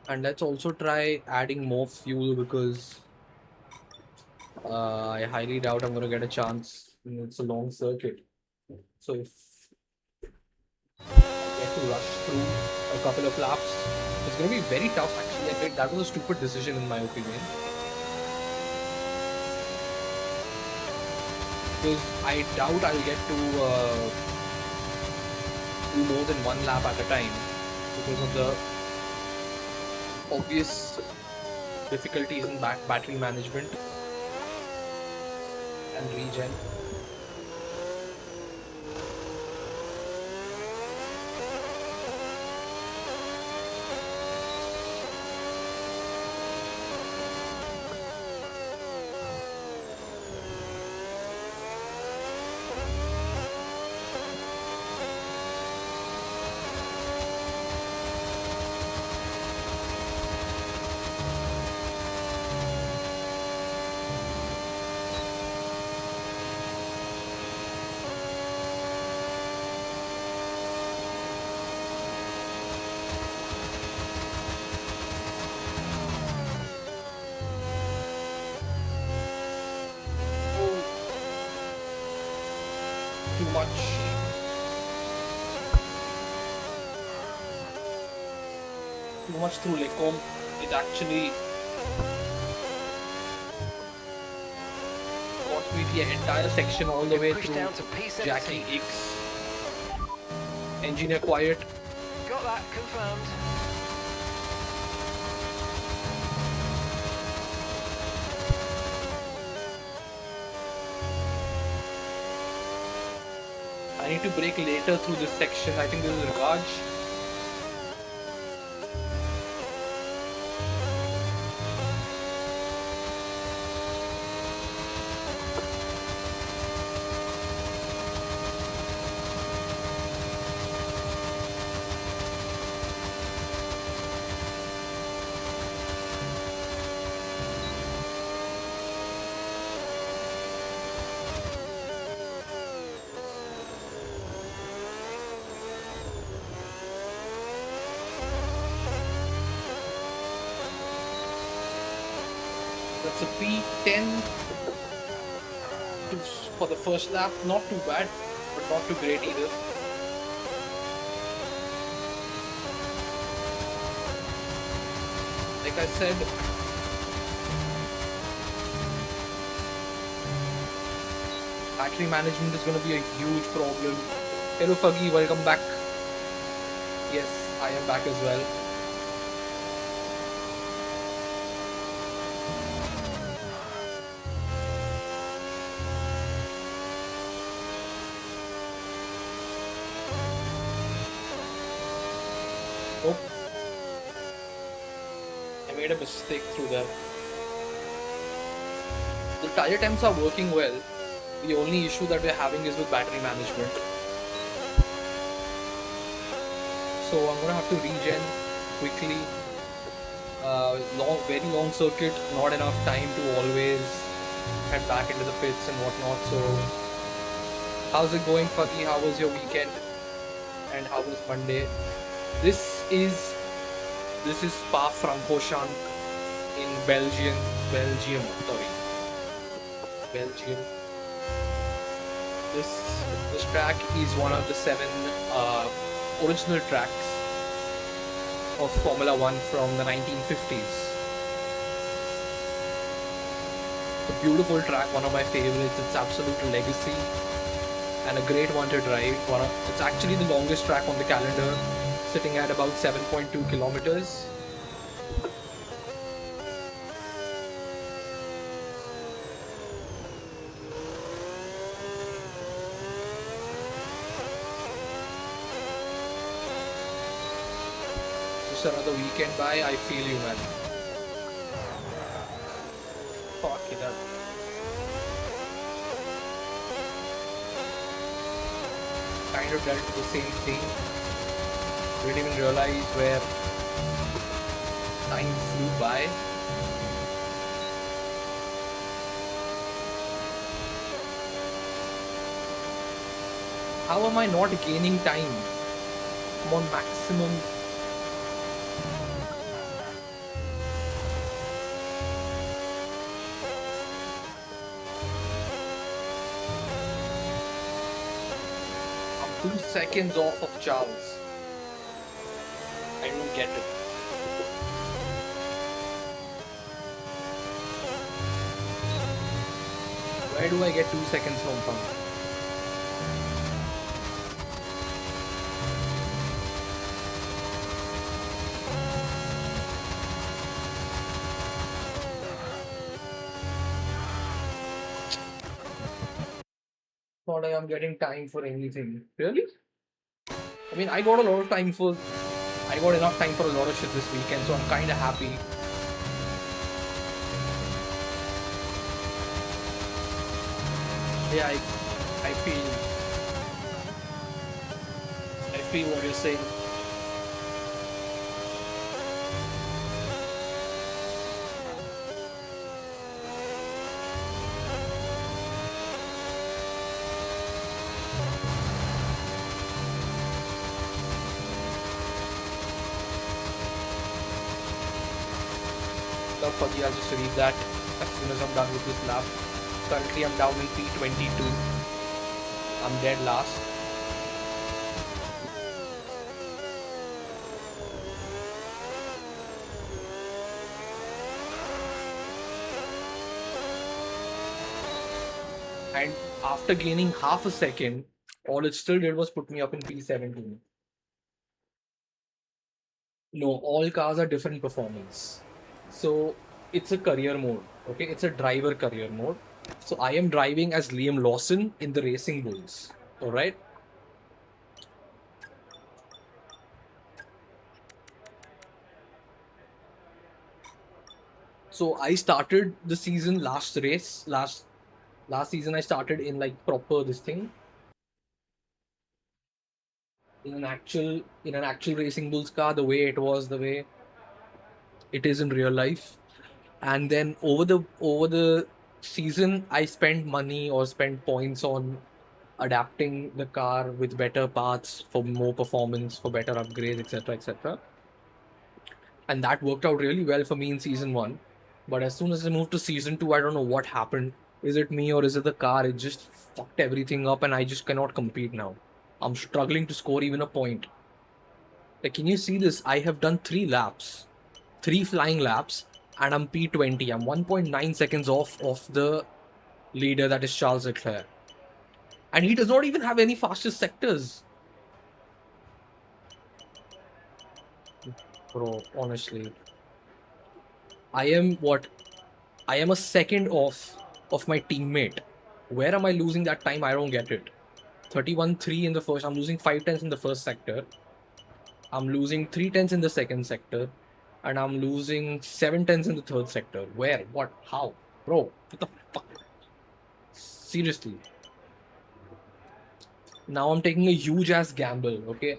And let's also try adding more fuel because I highly doubt I'm going to get a chance. It's a long circuit. So if I get to rush through a couple of laps, it's going to be very tough actually. That was a stupid decision in my opinion. Because I doubt I'll get to do more than one lap at a time because of the obvious difficulties in battery management and regen. Too much through Lecom. It actually cost me the entire section all the way Push through down to P17. Jackie X. Engineer quiet. Got that confirmed. I need to brake later through this section. I think this is Raj. That's a P10 for the first lap. Not too bad, but not too great either. Like I said, battery management is going to be a huge problem Hello Fuggy, welcome back. Yes, I am back as well. Oh, I made a mistake through there. The tire temps are working well. The only issue that we're having is with battery management. So I'm gonna have to regen quickly. Very long circuit, not enough time to always head back into the pits and whatnot. So how's it going, Fati? How was your weekend? And how was Monday? This is Spa-Francorchamps in Belgium. This track is one of the 7 original tracks of Formula 1 from the 1950s. A beautiful track, one of my favorites. It's absolute legacy and a great one to drive. It's actually the longest track on the calendar, sitting at about 7.2 kilometers. Just another weekend by. I feel you, man. Fuck it up. Kind of dealt with the same thing. Didn't even realize where time flew by. How am I not gaining time? I'm on maximum. I'm 2 seconds off of Charles. I don't get it. Where do I get 2 seconds from? Not like I'm getting time for anything. Really? I mean, I got enough time for a lot of shit this weekend, so I'm kind of happy. Yeah, I feel what you're saying. I'll just read that as soon as I'm done with this lap. Currently I'm down in P22. I'm dead last. And after gaining half a second, all it still did was put me up in P17. No, all cars are different performance. So it's a career mode, okay? It's a driver career mode. So I am driving as Liam Lawson in the Racing Bulls, all right? So I started the season last season I started in like proper this thing. In an actual Racing Bulls car, the way it is in real life. And then over the season, I spent money or spent points on adapting the car with better parts for more performance, for better upgrades, etc., etc. And that worked out really well for me in season 1. But as soon as I moved to season 2, I don't know what happened. Is it me or is it the car? It just fucked everything up and I just cannot compete now. I'm struggling to score even a point. Like, can you see this? I have done 3 laps, 3 flying laps, and I'm P20. I'm 1.9 seconds off of the leader, that is Charles Leclerc. And he does not even have any fastest sectors. Bro, honestly. I am what? I am a second off of my teammate. Where am I losing that time? I don't get it. 31-3 in the first. I'm losing 5 tenths in the first sector. I'm losing 3 tenths in the second sector. And I'm losing 7 tenths in the third sector. Where? What? How? Bro, what the fuck? Seriously. Now I'm taking a huge ass gamble. Okay,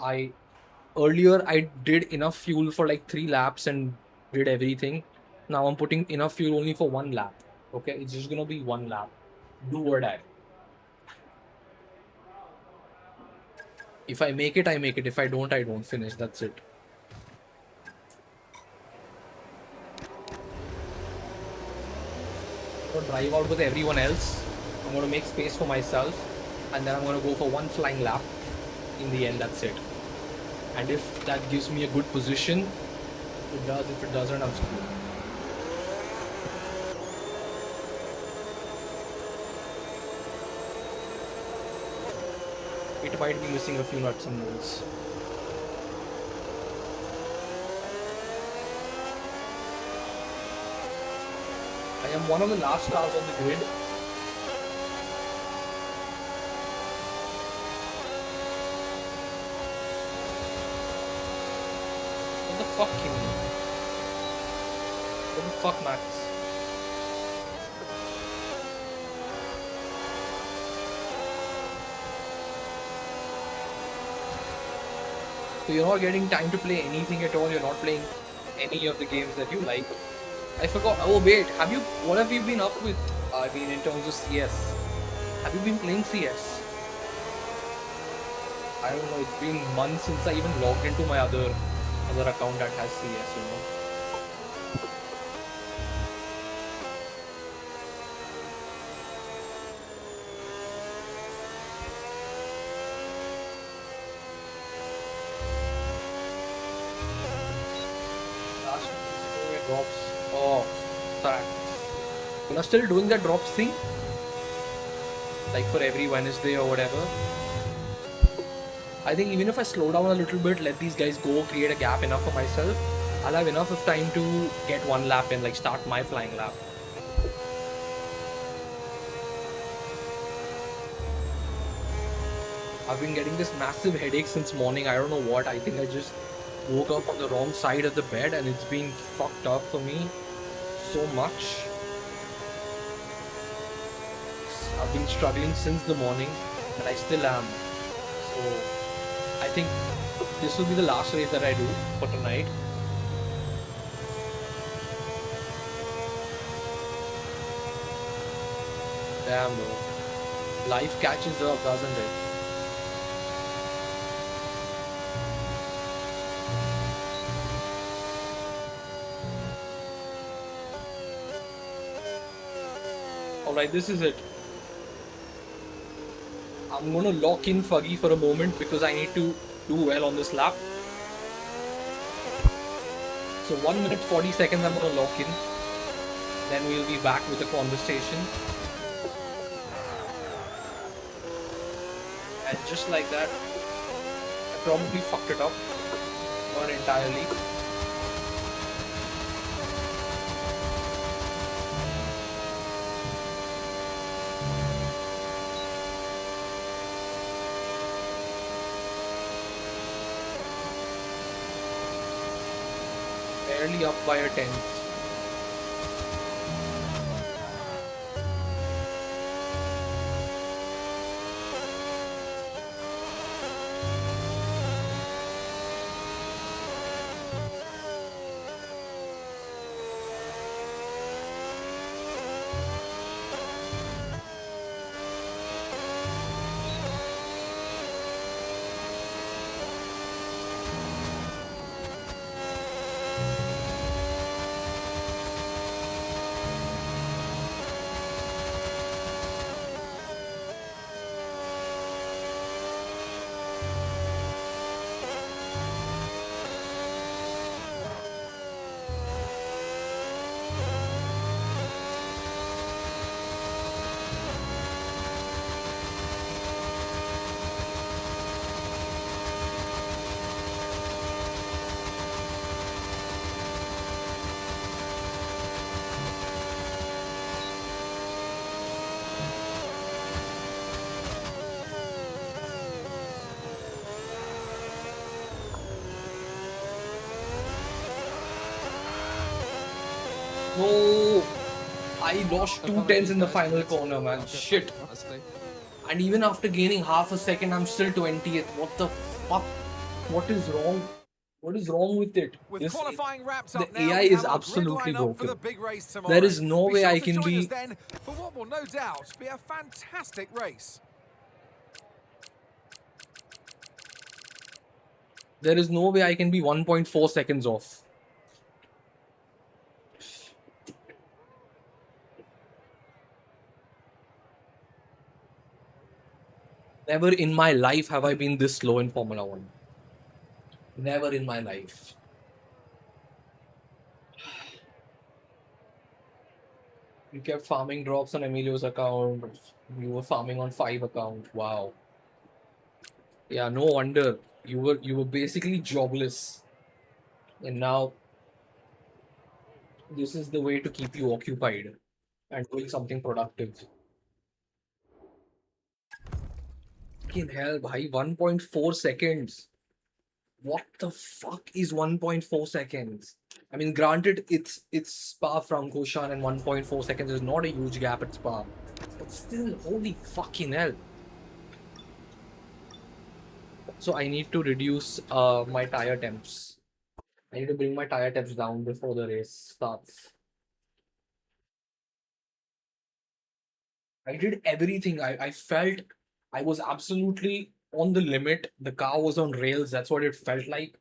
earlier I did enough fuel for like 3 laps and did everything. Now I'm putting enough fuel only for 1 lap. Okay, it's just gonna be 1 lap. Do or die. If I make it, I make it. If I don't, I don't finish. That's it. I'm gonna drive out with everyone else. I'm gonna make space for myself, and then I'm gonna go for 1 flying lap. In the end, that's it. And if that gives me a good position, it does. If it doesn't, I'm screwed. It might be missing a few nuts and bolts. I am one of the last cars on the grid. What the fuck, Kimmy? What the fuck, Max? So you're not getting time to play anything at all. You're not playing any of the games that you like. I forgot. Oh wait, what have you been up with? I mean, in terms of CS, have you been playing CS? I don't know. It's been months since I even logged into my other account that has CS. You know. Last week, drops. Oh, that. You are still doing that drops thing? Like for every Wednesday or whatever? I think even if I slow down a little bit, let these guys go, create a gap enough for myself, I'll have enough of time to get 1 lap and like start my flying lap. I've been getting this massive headache since morning. I don't know what. I think I just woke up on the wrong side of the bed and it's been fucked up for me so much. I've been struggling since the morning and I still am. So I think this will be the last race that I do for tonight. Damn bro. Life catches up, doesn't it? Alright, this is it. I'm gonna lock in Fuggy for a moment because I need to do well on this lap. So 1 minute 40 seconds I'm gonna lock in. Then we'll be back with a conversation. And just like that, I probably fucked it up. Not entirely. Barely up by a tenth. No! I lost I'll two come with tenths these in the guys, final let's corner, go man. get Shit. honestly. And even after gaining half a second, I'm still 20th. What the fuck? What is wrong? What is wrong with it? With qualifying wrapped The up now, AI we is have our grid absolutely lineup for the broken. big race tomorrow. There is no Be way sure I to can join us be. then for what will no doubt be a fantastic race. There is no way I can be 1.4 seconds off. Never in my life have I been this slow in Formula 1. Never in my life. You kept farming drops on Emilio's account. You were farming on 5 account. Wow. Yeah, no wonder. You were basically jobless. And now this is the way to keep you occupied and doing something productive. Fucking hell, bhai, 1.4 seconds. What the fuck is 1.4 seconds? I mean, granted, it's Spa from Koshan, and 1.4 seconds is not a huge gap at Spa. But still, holy fucking hell. So I need to reduce my tire temps. I need to bring my tire temps down before the race starts. I did everything. I felt I was absolutely on the limit. The car was on rails. That's what it felt like.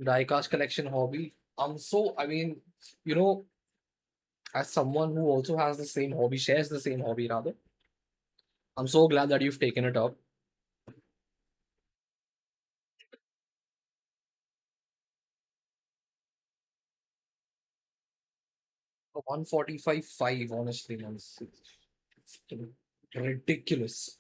Diecast collection hobby. I mean, you know, as someone who also has the same hobby, shares the same hobby rather, I'm so glad that you've taken it up. A 145.5, honestly, man. It's ridiculous.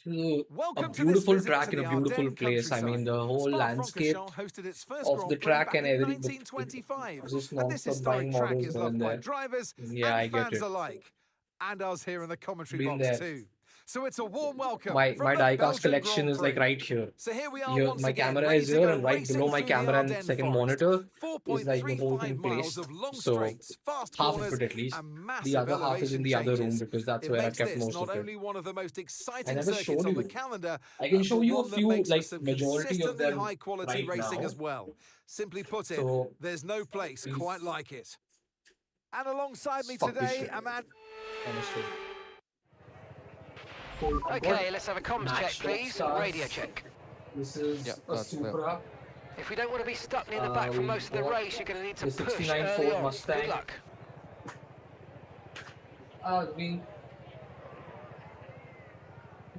A Welcome to this beautiful visit track to in the a beautiful Ardennes place. I mean, countryside. the whole landscape Spa-Francorchamps hosted its first of the Grand Prix track back and in everything. 1925, Just and this non-stop historic buying track models is here loved and by there. drivers Yeah, and I get fans it. alike, and us here in the commentary Been box there. too. So it's a warm welcome from My the diecast Belgian collection Grand is like Prix. right here. So here we are Here, once my again, camera ready is to here, go and right below racing my through the camera and Ardennes second forest. monitor is like the whole 4.35 thing miles placed. of long So straights, fast half of corners, it at least. and The massive other half is in elevation the other room changes. because that's It where I've makes kept this most not of it. only one of the most I exciting never circuits showed on the you. calendar, I can show but you a one that few, makes for like some majority of consistently them high quality right racing now. as well. Simply put it, So there's no place please, quite like it. And alongside me fuck this today, shit. a man. Honestly. So I've got Okay, let's have a comms check, Max please. Stars. Radio check. This is Yeah, a that's clear. Supra. If we don't want to be stuck near the back for We've most of the got race, you're going to need to the push 69 early Ford on. Mustang. Good luck. I mean,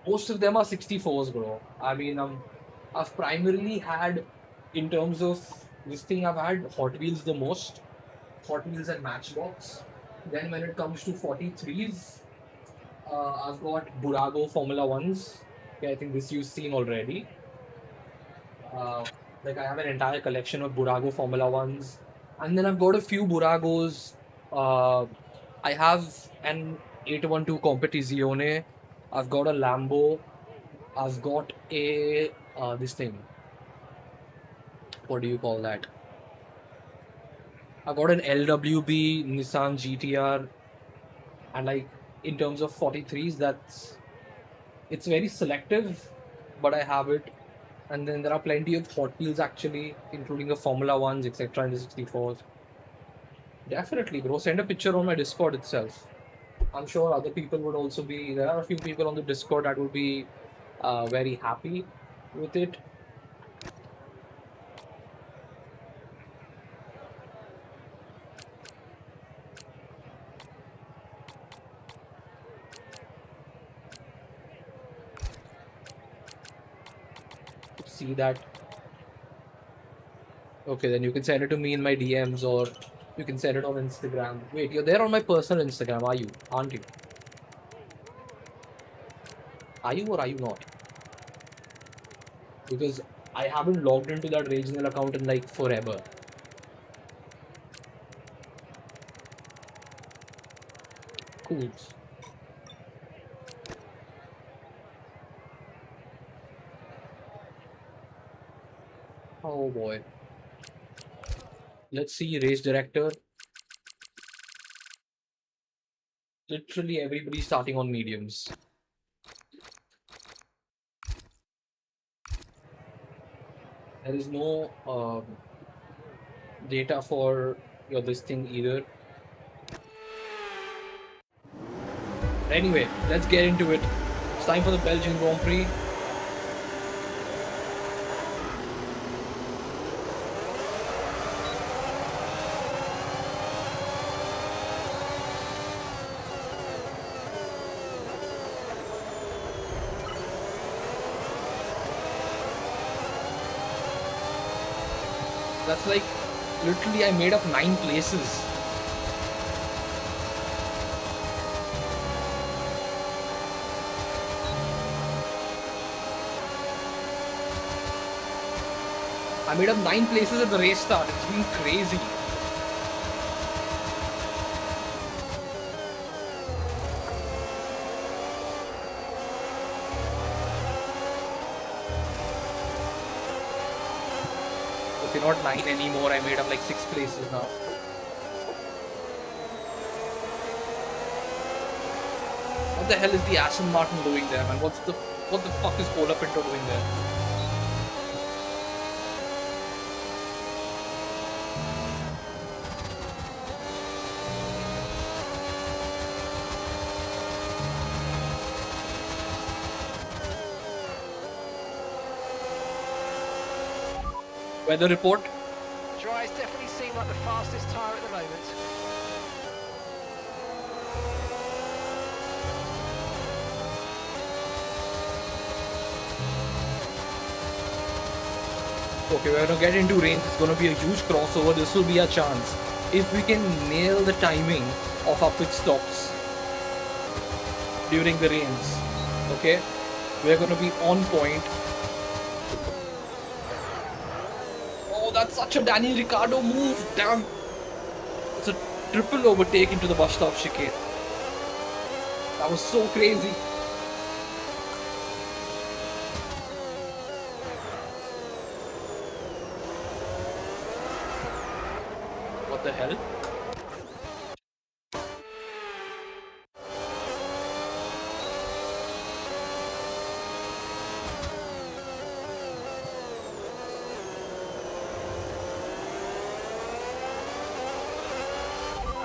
most of them are 64s, bro. I mean, I've primarily had, in terms of this thing, I've had Hot Wheels the most. Hot Wheels and Matchbox. Then when it comes to 43s, I've got Burago Formula Ones. Okay, I think this you've seen already. Like I have an entire collection of Burago Formula Ones, and then I've got a few Buragos. I have an 812 Competizione. I've got a Lambo. I've got a this thing. What do you call that? I've got an LWB Nissan GTR, and like in terms of 43s, it's very selective, but I have it. And then there are plenty of Hot Wheels actually, including the Formula Ones, etc. in the 64s. Definitely, bro. Send a picture on my Discord itself. I'm sure other people would also be. There are a few people on the Discord that would be very happy with it. See that. Okay, then you can send it to me in my DMs, or you can send it on Instagram. Wait, you're there on my personal Instagram, are you? Aren't you? Are you or are you not? Because I haven't logged into that regional account in like forever. Cool. Oh boy. Let's see, race director. Literally everybody starting on mediums. There is no data for your this thing either. Anyway, let's get into it. It's time for the Belgian Grand Prix. That's like, literally I made up 9 places. I made up 9 places at the race start. It's been crazy. Okay, not 9 anymore. I made up like 6 places now. What the hell is the Aston Martin doing there, man? What the fuck is Cola Pinto doing there? Weather report. Dries definitely seem like the fastest tyre at the moment. Okay, we're gonna get into rain. It's gonna be a huge crossover. This will be a chance. If we can nail the timing of our pit stops during the rains, okay, we're gonna be on point. Oh, that's such a Daniel Ricciardo move. Damn. It's a triple overtake into the bus stop chicane. That was so crazy. What the hell?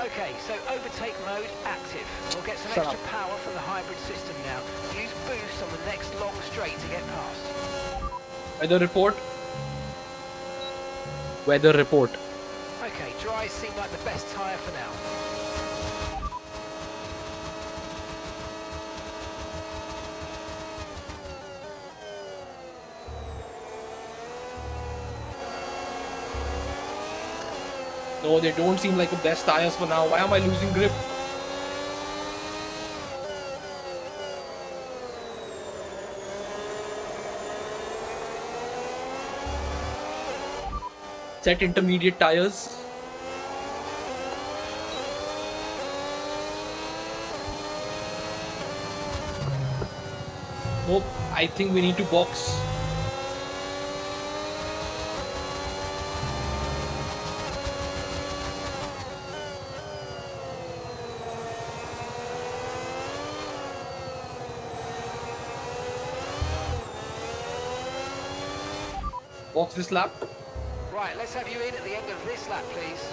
Okay, so overtake mode active. We'll get some Shut extra up. power from the hybrid system now. Use boost on the next long straight to get past. Weather report. Weather report. Okay, dries seem like the best tyre for now. No, they don't seem like the best tires for now. Why am I losing grip? Set intermediate tires. Nope, I think we need to box. Box this lap. Right, let's have you in at the end of this lap, please.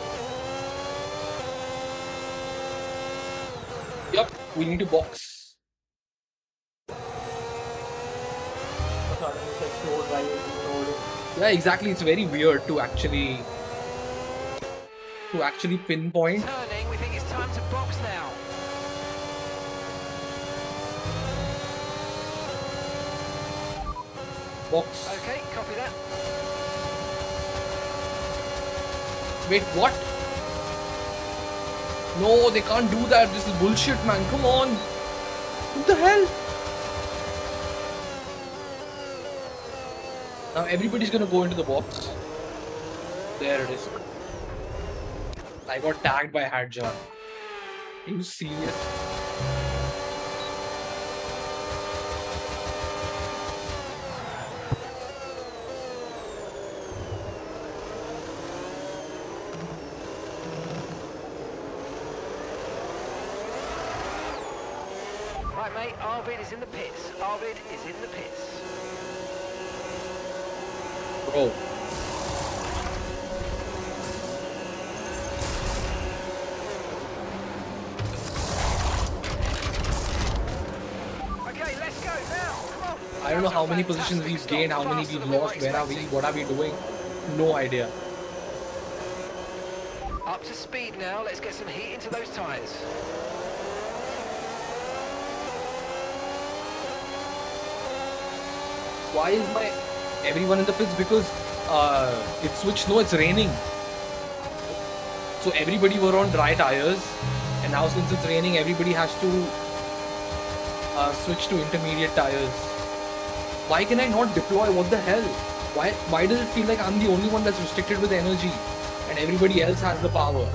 Yup, we need to box. Yeah, exactly. It's very weird to actually pinpoint. Turning, we think it's time to box now. Box. Okay, copy that. Wait, what? No, they can't do that. This is bullshit, man. Come on. What the hell? Now everybody's gonna go into the box. There it is. I got tagged by Hadjan. Are you serious? right, mate. Arvid is in the pits. Arvid is in the pits. Bro. Okay, let's go now. Come on. I don't know how many Fantastic positions we've stop, gained, how many faster we've than we were lost, where are we, expecting. what are we doing? No idea. Up to speed now. Let's get some heat into those tyres. Why is everyone in the pits? Because it's switched. No, it's raining. So everybody were on dry tires, and now since it's raining, everybody has to switch to intermediate tires. Why can I not deploy? What the hell? Why does it feel like I'm the only one that's restricted with energy, and everybody else has the power?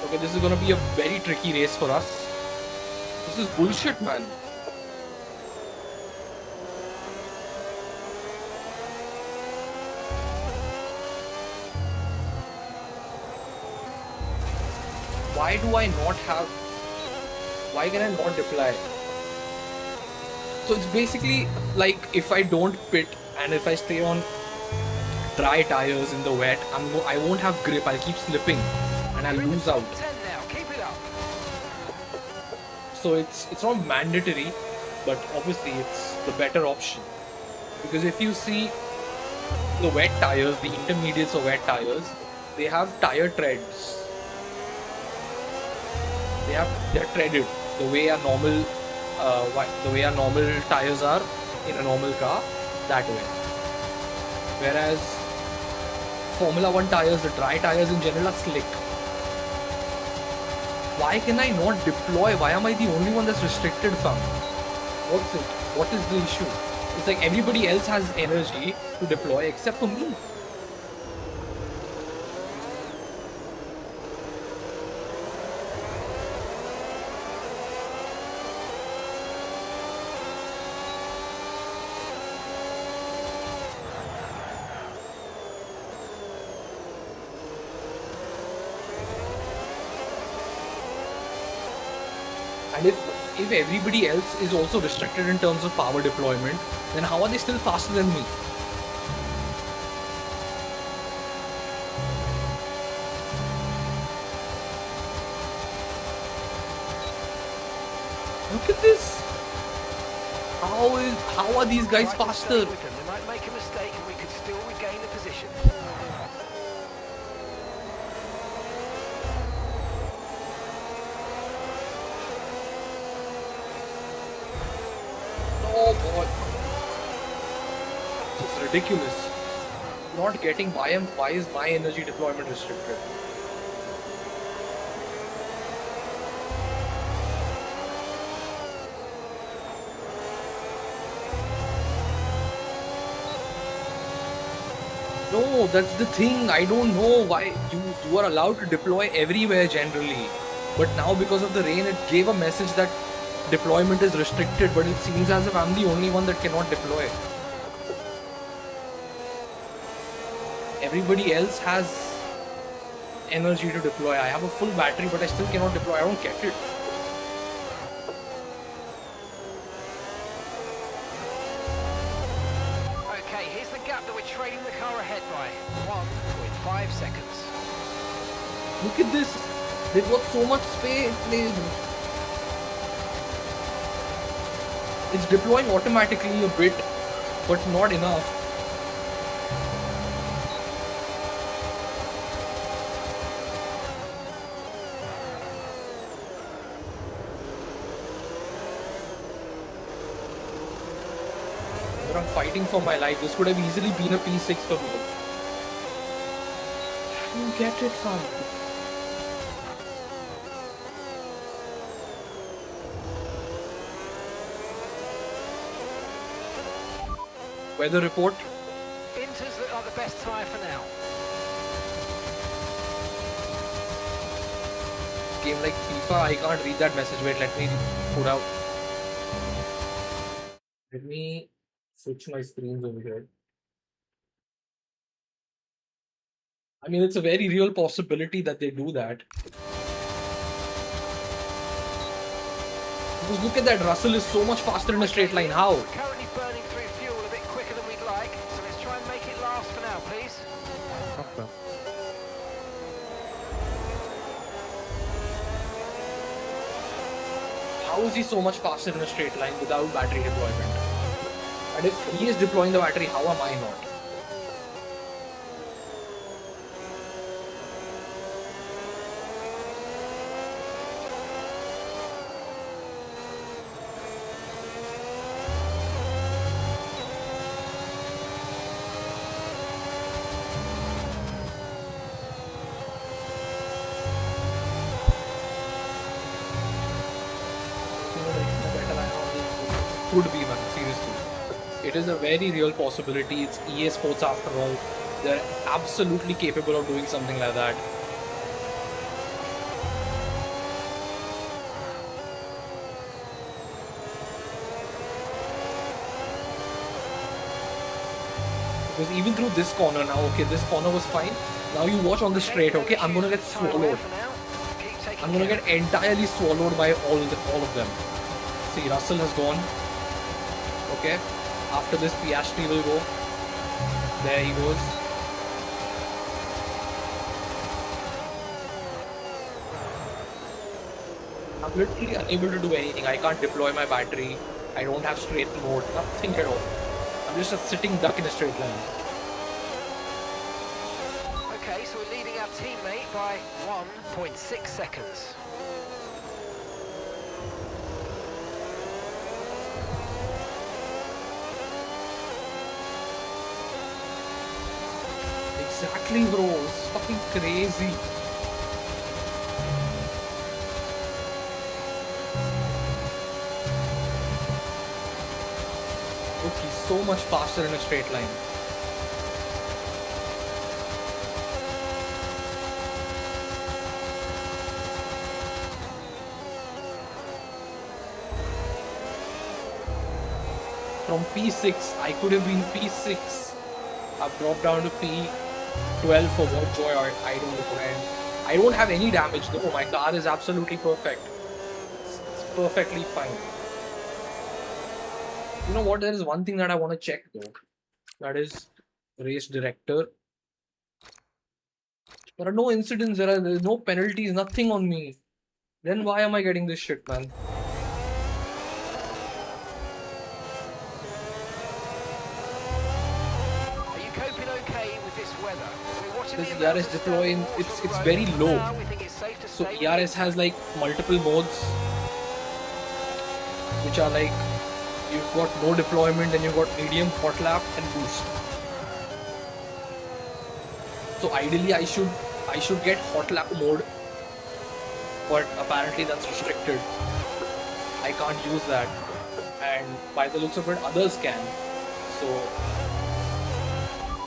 Okay, this is gonna be a very tricky race for us. This is bullshit, man. Why do I not have... Why can I not deploy? So it's basically like if I don't pit and if I stay on dry tires in the wet, I won't have grip. I'll keep slipping and I'll You're in the lose top out. 10 now. Keep it up. So it's not mandatory, but obviously it's the better option. Because if you see the wet tires, the intermediates or wet tires, they have tire treads. They're treaded the way our normal tires are in a normal car, that way. Whereas Formula 1 tires, the dry tires in general, are slick. Why can I not deploy? Why am I the only one that's restricted, fam? What's it? What is the issue? It's like everybody else has energy to deploy except for me. And if everybody else is also restricted in terms of power deployment, then how are they still faster than me? Look at this! How are these guys Try to stay faster? with them. They might make a mistake and we could still regain the position. Oh god. This is ridiculous. Not getting why is my energy deployment restricted? No, that's the thing. I don't know why you are allowed to deploy everywhere generally. But now because of the rain, it gave a message that deployment is restricted, but it seems as if I'm the only one that cannot deploy. Everybody else has energy to deploy. I have a full battery, but I still cannot deploy. I don't get it. Okay, here's the gap that we're trailing the car ahead by. 1.5 seconds. Look at this. They've got so much space. It's deploying automatically a bit, but not enough. But I'm fighting for my life. This could have easily been a P6 for me. You get it, fam. Weather report. Inters look like the best tyre for now. Game like FIFA, I can't read that message. Wait, let me put out. Let me switch my screens over here. I mean, it's a very real possibility that they do that. Because look at that, Russell is so much faster in a straight line. How? We're currently burning through fuel a bit quicker than we'd like, so let's try and make it last for now, please. Okay. How is he so much faster in a straight line without battery deployment? And if he is deploying the battery, how am I not? Could be, man, seriously. It is a very real possibility. It's EA Sports after all. They're absolutely capable of doing something like that. Because even through this corner now, okay, this corner was fine. Now you watch on the straight, okay, I'm gonna get swallowed. I'm gonna get entirely swallowed by all of them. See, Russell has gone. Okay, after this Piastri will go. There he goes. I'm literally unable to do anything. I can't deploy my battery. I don't have straight mode, nothing at all. I'm just a sitting duck in a straight line. Okay, so we're leading our teammate by 1.6 seconds. Exactly, bro. It's fucking crazy. Look, he's so much faster in a straight line. From P6, I could have been P6. I've dropped down to P12 for what joy I don't know. And I don't have any damage though. My car is absolutely perfect. It's perfectly fine. You know what? There is one thing that I want to check though. That is race director. There are no incidents. There are no penalties. Nothing on me. Then why am I getting this shit, man? This ERS deploying, it's very low. So ERS has like multiple modes, which are like you've got no deployment, and you've got medium, hot lap, and boost. So ideally, I should get hot lap mode, but apparently that's restricted. I can't use that, and by the looks of it, others can. So.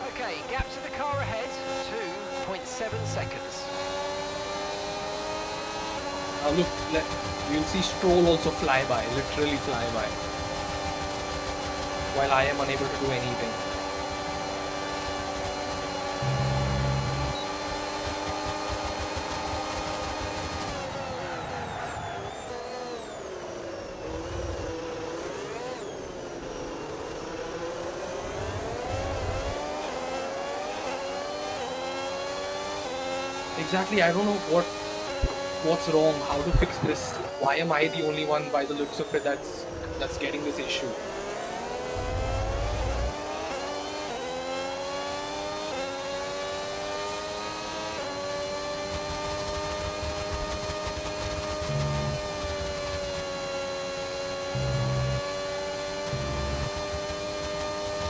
Okay, gap to the car ahead. 2.7 seconds. Now look, you'll see Stroll also fly by, literally fly by, while I am unable to do anything. Exactly, I don't know what's wrong, how to fix this. Why am I the only one by the looks of it that's getting this issue?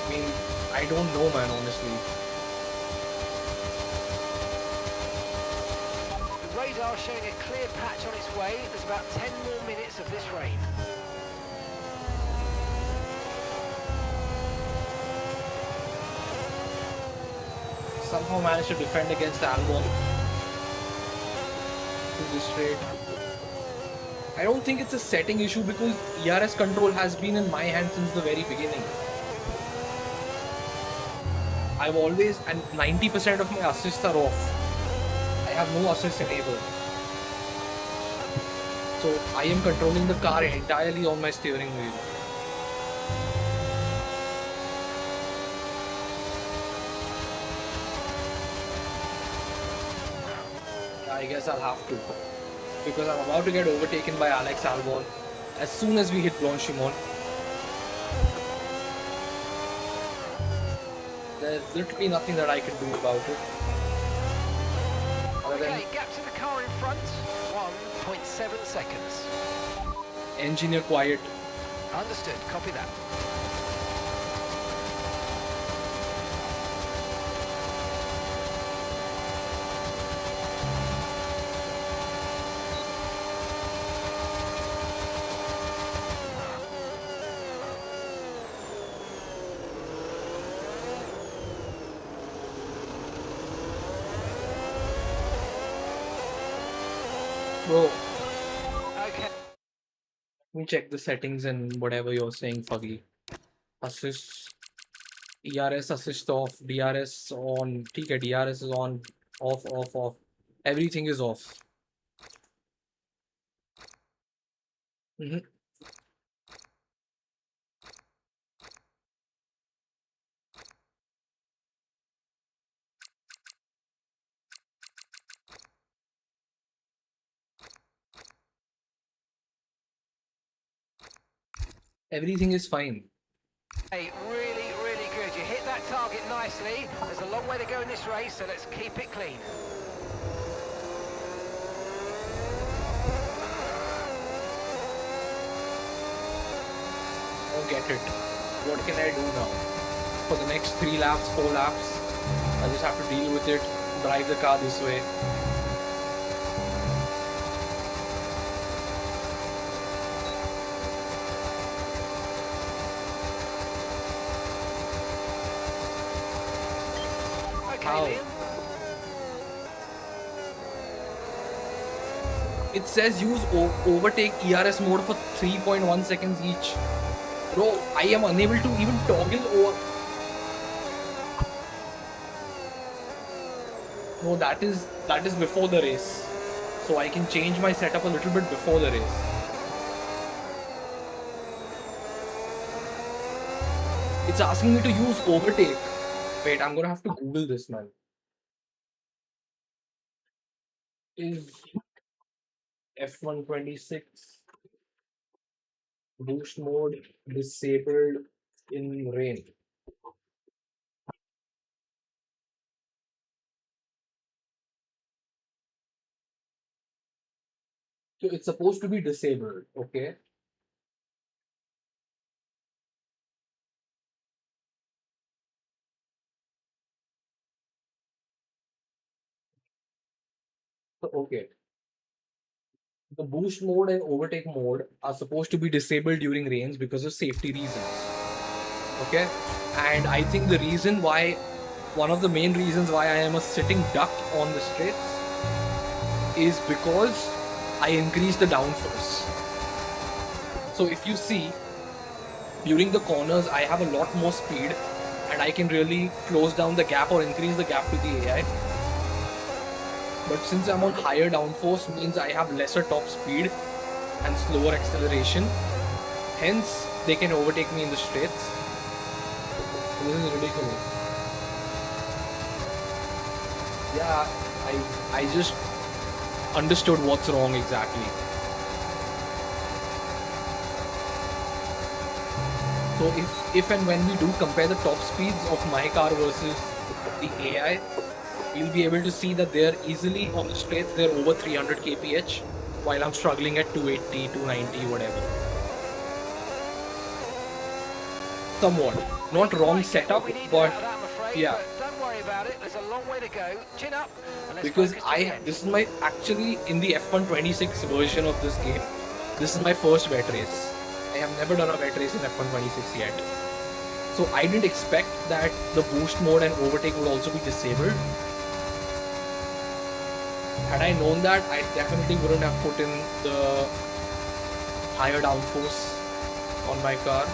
I mean, I don't know, man, honestly. Radar showing a clear patch on its way. There's about 10 more minutes of this rain. Somehow managed to defend against Albon to this straight. I don't think it's a setting issue because ERS control has been in my hand since the very beginning. I've always, and 90% of my assists are off. I have no assist enabled. So I am controlling the car entirely on my steering wheel. I guess I'll have to, because I'm about to get overtaken by Alex Albon as soon as we hit Blanchimont. There's literally nothing that I can do about it. Okay, gap to the car in front, 1.7 seconds. Engineer quiet. Understood, copy that. Bro, Okay. let me check the settings and whatever you're saying, Fuggy. Assist, ERS assist off, DRS on, okay, DRS is on, off. Everything is off. Mhm. Everything is fine. Hey, really, really good. You hit that target nicely. There's a long way to go in this race, so let's keep it clean. Don't get it. What can I do now? For the next 3 laps, 4 laps, I just have to deal with it, drive the car this way. Okay, How? Liam. It says use overtake ERS mode for 3.1 seconds each. Bro, I am unable to even toggle over. No, that is before the race. So I can change my setup a little bit before the race. It's asking me to use overtake. Wait, I'm gonna have to Google this, man. Is F126 boost mode disabled in rain? So it's supposed to be disabled, okay? So, okay. The boost mode and overtake mode are supposed to be disabled during rains because of safety reasons. Okay? And I think the reason why, one of the main reasons why I am a sitting duck on the straights is because I increased the downforce. So if you see, during the corners, I have a lot more speed and I can really close down the gap or increase the gap to the AI. But since I'm on higher downforce, means I have lesser top speed and slower acceleration. Hence, they can overtake me in the straights. This is ridiculous. Yeah, I just understood what's wrong exactly. So if and when we do compare the top speeds of my car versus the AI, you'll be able to see that they're easily on the straights, they're over 300 kph, while I'm struggling at 280, 290, whatever. Somewhat. Not wrong setup, but yeah. Don't worry about it. There's a long way to go. Chin up. And let's Because focus to the end. this is my, actually in the F126 version of this game, this is my first wet race. I have never done a wet race in F126 yet. So I didn't expect that the boost mode and overtake would also be disabled. Had I known that, I definitely wouldn't have put in the higher downforce on my car.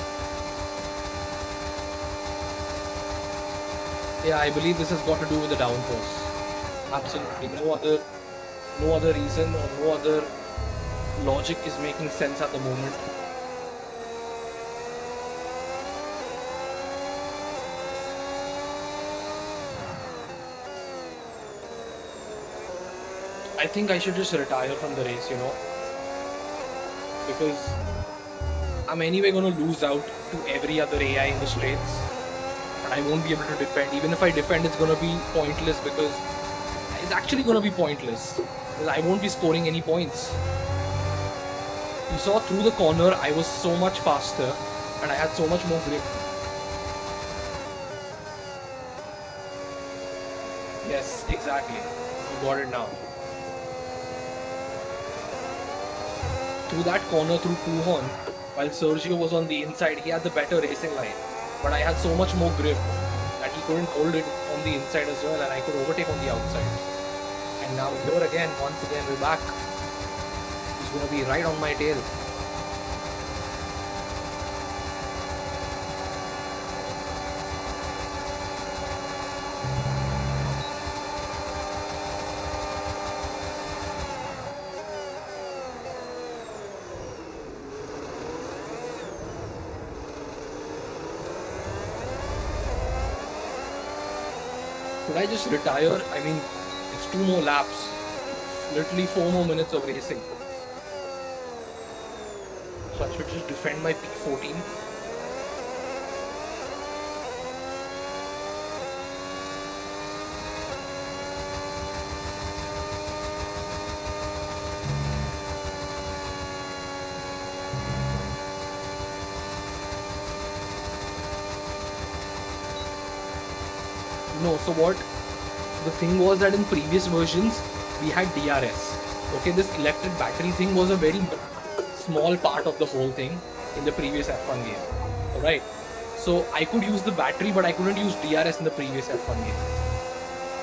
Yeah, I believe this has got to do with the downforce. Absolutely. No other reason or no other logic is making sense at the moment. I think I should just retire from the race, you know, because I'm anyway going to lose out to every other AI in the straights, and I won't be able to defend. Even if I defend, it's going to be pointless, because it's actually going to be pointless, because I won't be scoring any points. You saw through the corner, I was so much faster and I had so much more grip. Yes, exactly. You got it now. Through that corner, through Puhon, while Sergio was on the inside, he had the better racing line. But I had so much more grip that he couldn't hold it on the inside as well, and I could overtake on the outside. And now here again, once again, we're back. He's going to be right on my tail. Should I just retire? I mean, it's 2 more laps. Literally 4 more minutes of racing. So I should just defend my P14. No, so what the thing was that in previous versions we had DRS. Okay, this electric battery thing was a very small part of the whole thing in the previous F1 game. Alright, so I could use the battery, but I couldn't use DRS in the previous F1 game.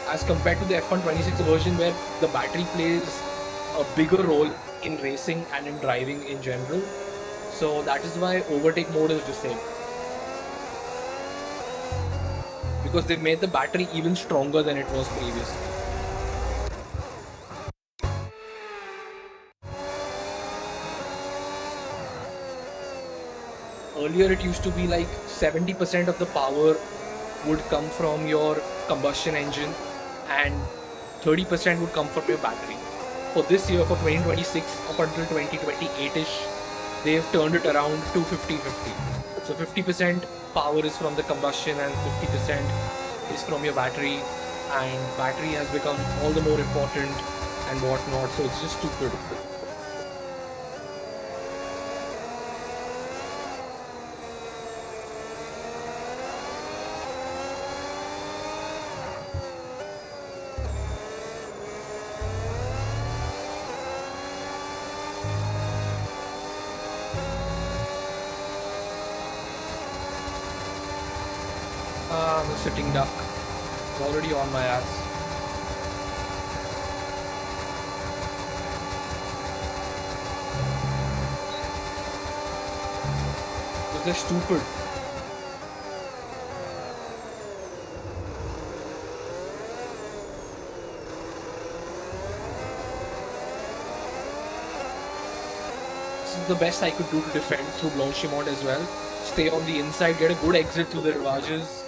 As compared to the F1 26 version, where the battery plays a bigger role in racing and in driving in general. So that is why overtake mode is disabled. Because they made the battery even stronger than it was previously. Earlier it used to be like 70% of the power would come from your combustion engine and 30% would come from your battery. For this year, for 2026 up until 2028ish, they've turned it around to 50-50. So 50% power is from the combustion and 50% is from your battery, and battery has become all the more important and whatnot, so it's just stupid. The sitting duck is already on my ass. Because they're stupid. This is the best I could do to defend through Blanchimont as well. Stay on the inside, get a good exit through the rivages.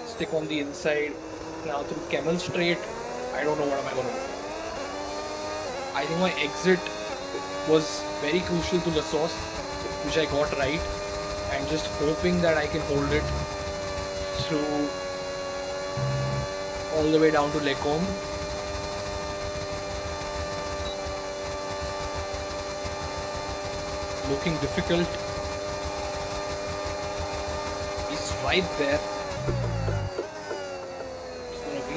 Stick on the inside. Now through Camel Straight, I don't know what am I going to do. I think my exit was very crucial to the sauce, which I got right, and just hoping that I can hold it through all the way down to Lecombe. Looking difficult. He's right there.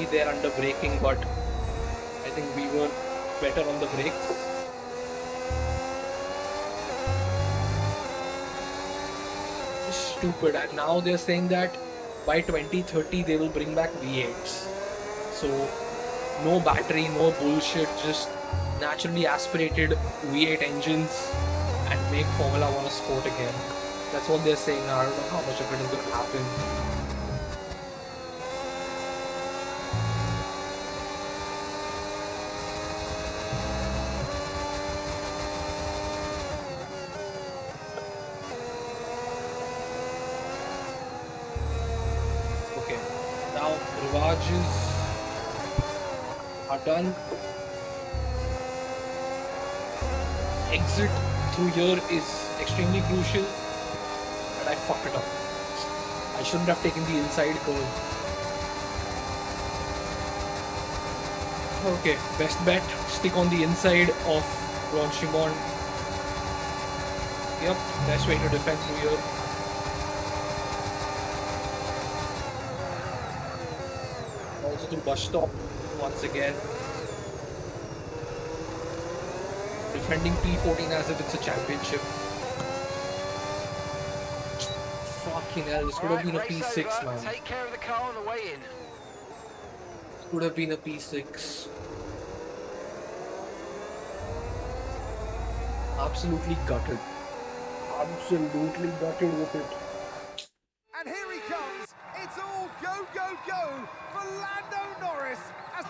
There under braking, but I think we were better on the brakes. It's stupid, and now they're saying that by 2030 they will bring back V8s. So no battery, no bullshit, just naturally aspirated V8 engines and make Formula 1 a sport again. That's what they're saying. I don't know how much of it is going to happen. charges are done. Exit through here is extremely crucial, and I fucked it up. I shouldn't have taken the inside curve. Okay, best bet, stick on the inside of Ronchimon. Yep, best way to defend through here. Also through bus stop once again. Defending P14 as if it's a championship. Fucking hell, this could have been a P6, man. Take care of the car on the way in. Could have been a P6. Absolutely gutted. Absolutely gutted with it. And here he comes. It's all go, go, go for Lando Norris. As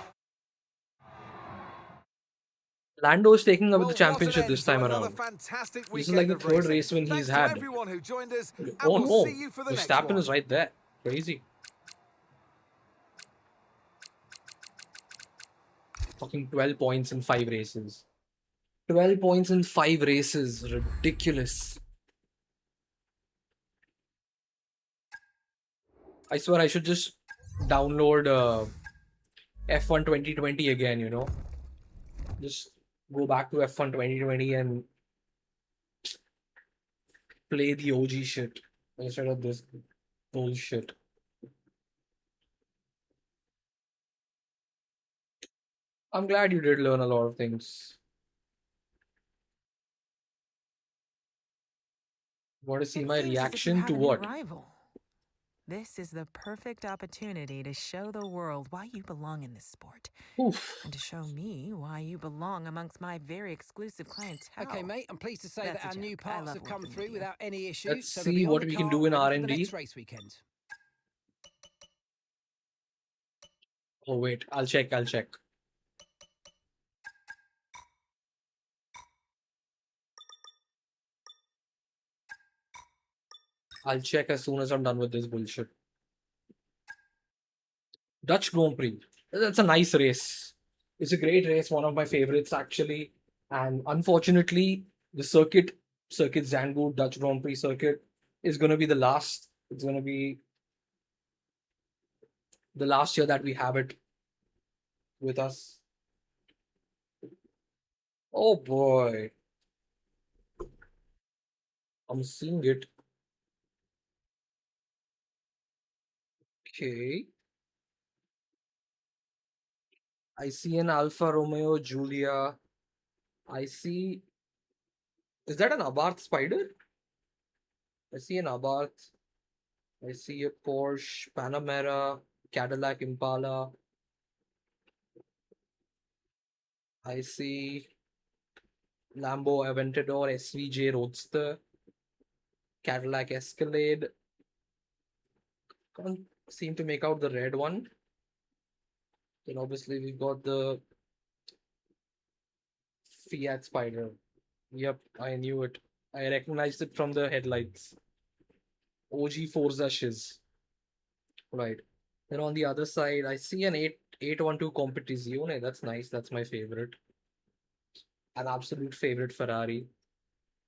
Lando is taking over Well, the what championship an this end to time another around. fantastic This is like the weekend of third racing. race win Thanks he's to had. everyone who joined us, and Oh we'll no, see you for the next Verstappen one. is right there. Crazy. Fucking 12 points in 5 races. 12 points in 5 races. Ridiculous. I swear I should just download F1 2020 again, you know. Just go back to F1 2020 and play the OG shit instead of this bullshit. I'm glad you did learn a lot of things. Want to see It my seems as if you reaction have to a new what? rival. This is the perfect opportunity to show the world why you belong in this sport. Oof. And to show me why you belong amongst my very exclusive clientele. Okay, mate, I'm pleased to say That's that a our new joke. I parts love have come working through with you. without any issues. Let's so see they'll be on what the we can car do in ready for the R&D. next race weekend. Oh wait, I'll check. I'll check as soon as I'm done with this bullshit. Dutch Grand Prix. That's a nice race. It's a great race, one of my favorites actually. And unfortunately, the circuit Zandvoort Dutch Grand Prix circuit is going to be the last. It's going to be the last year that we have it with us. Oh boy. I'm seeing it. Okay. I see an Alfa Romeo Giulia. I see. Is that an Abarth Spider? I see an Abarth. I see a Porsche Panamera, Cadillac Impala. I see Lambo Aventador SVJ Roadster, Cadillac Escalade. Can't seem to make out the red one. Then obviously we've got the Fiat Spider. Yep, I knew it. I recognized it from the headlights. OG Forza shiz. Right. Then on the other side, I see an 812 Competizione. That's nice. That's my favorite. An absolute favorite Ferrari.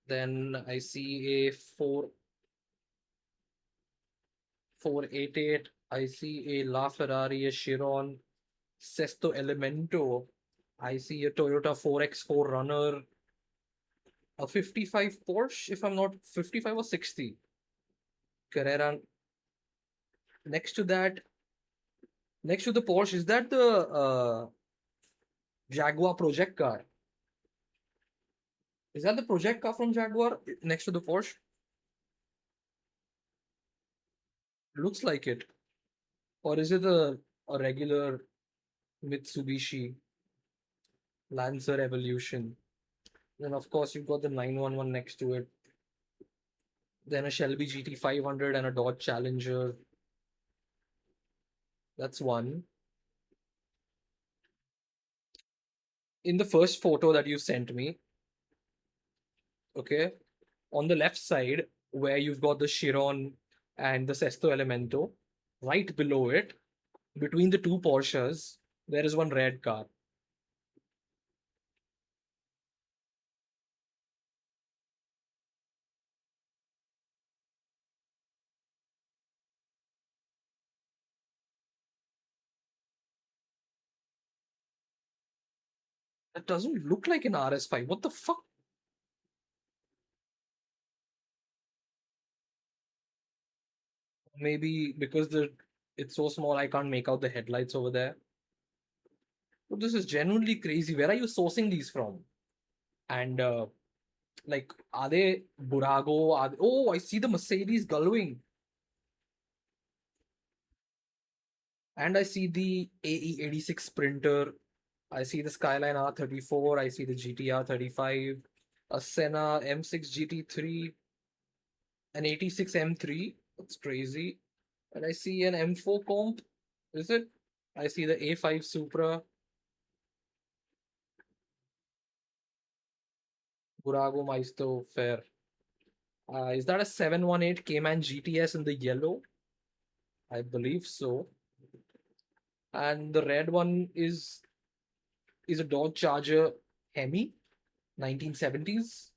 Then I see a 488. I see a LaFerrari, a Chiron, Sesto Elemento. I see a Toyota 4X4 Runner, a 55 Porsche, if I'm not 55 or 60. Carrera. Next to that, next to the Porsche, is that the Jaguar project car? Is that the project car from Jaguar next to the Porsche? Looks like it. Or is it a regular Mitsubishi Lancer Evolution? Then of course you've got the 911 next to it. Then a Shelby GT500 and a Dodge Challenger. That's one. In the first photo that you sent me, okay, on the left side where you've got the Chiron and the Sesto Elemento, right below it, between the two Porsches, there is one red car. That doesn't look like an RS5. What the fuck? Maybe because it's so small, I can't make out the headlights over there. But this is genuinely crazy. Where are you sourcing these from? And like, are they Burago? Oh, I see the Mercedes gullwing. And I see the AE86 Sprinter. I see the Skyline R34. I see the GTR 35, a Senna M6 GT3, an 86 M3. That's crazy. And I see an M4 comp. Is it? I see the A5 Supra, Burago Maisto Fair. Is that a 718 Cayman GTS in the yellow? I believe so. And the red one is a Dodge Charger Hemi, 1970s.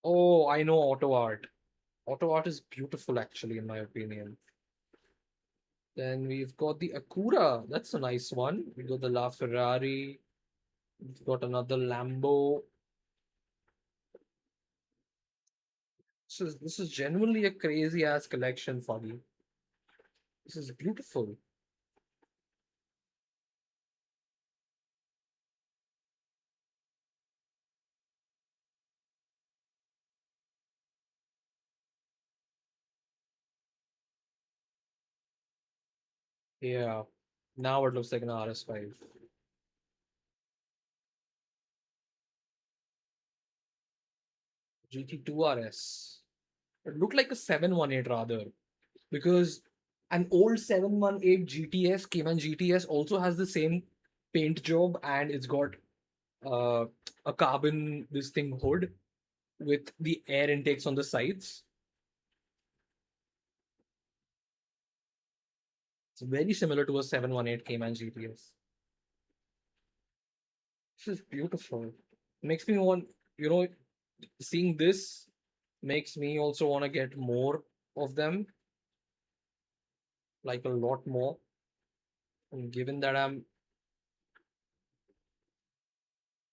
Oh, I know auto art. Auto art is beautiful, actually, in my opinion. Then we've got the Acura. That's a nice one. We got the LaFerrari. We've got another Lambo. This is genuinely a crazy ass collection, Foggy. This is beautiful. Yeah. Now it looks like an RS5. GT2 RS. It looked like a 718 rather, because an old 718 GTS, Cayman GTS, also has the same paint job, and it's got uh, a carbon this thing hood with the air intakes on the sides. It's very similar to a 718 Cayman GTS. This is beautiful. Makes me want, you know, seeing this makes me also want to get more of them, like a lot more. And given that I'm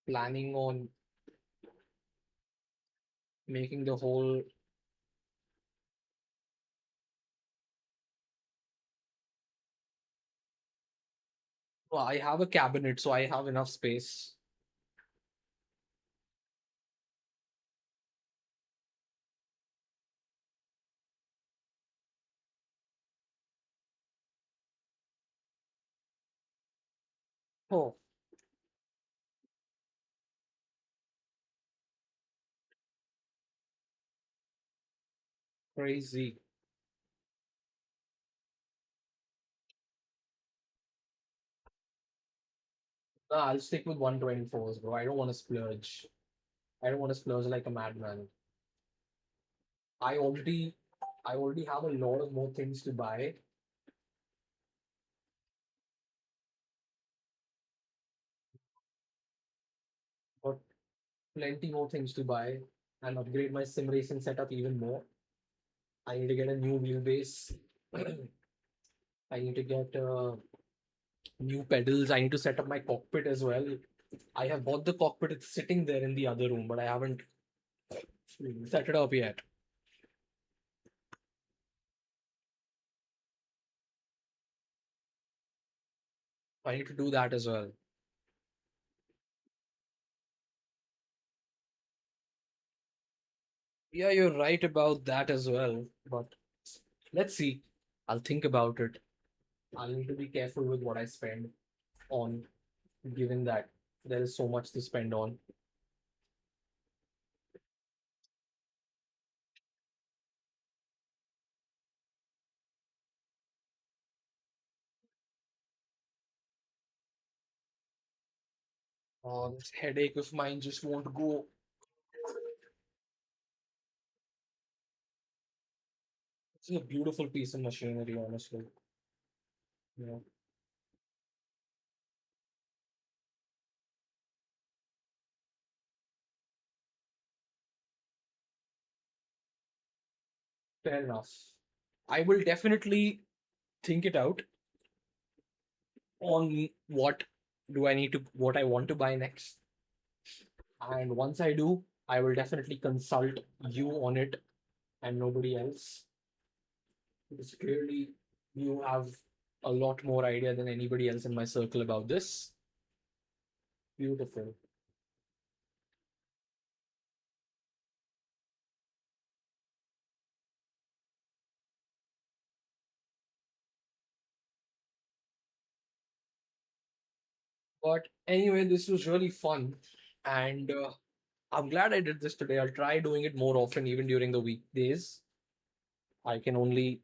planning on making the whole, well, I have a cabinet, so I have enough space. Oh, crazy. Nah, I'll stick with 124s, bro. I don't want to splurge. I don't want to splurge like a madman. I already I already have a lot of more things to buy. Got plenty more things to buy and upgrade my sim racing setup even more. I need to get a new wheelbase. I need to get new pedals. I need to set up my cockpit as well. I have bought the cockpit. It's sitting there in the other room, but I haven't set it up yet. I need to do that as well. Yeah, you're right about that as well. But let's see. I'll think about it. I'll need to be careful with what I spend on, given that there is so much to spend on. Oh, this headache of mine just won't go. This is a beautiful piece of machinery, honestly. You know, fair enough. I will definitely think it out on what I want to buy next. And once I do, I will definitely consult you on it and nobody else. Because clearly you have a lot more idea than anybody else in my circle about this. Beautiful. But anyway, this was really fun. And I'm glad I did this today. I'll try doing it more often, even during the weekdays. I can only,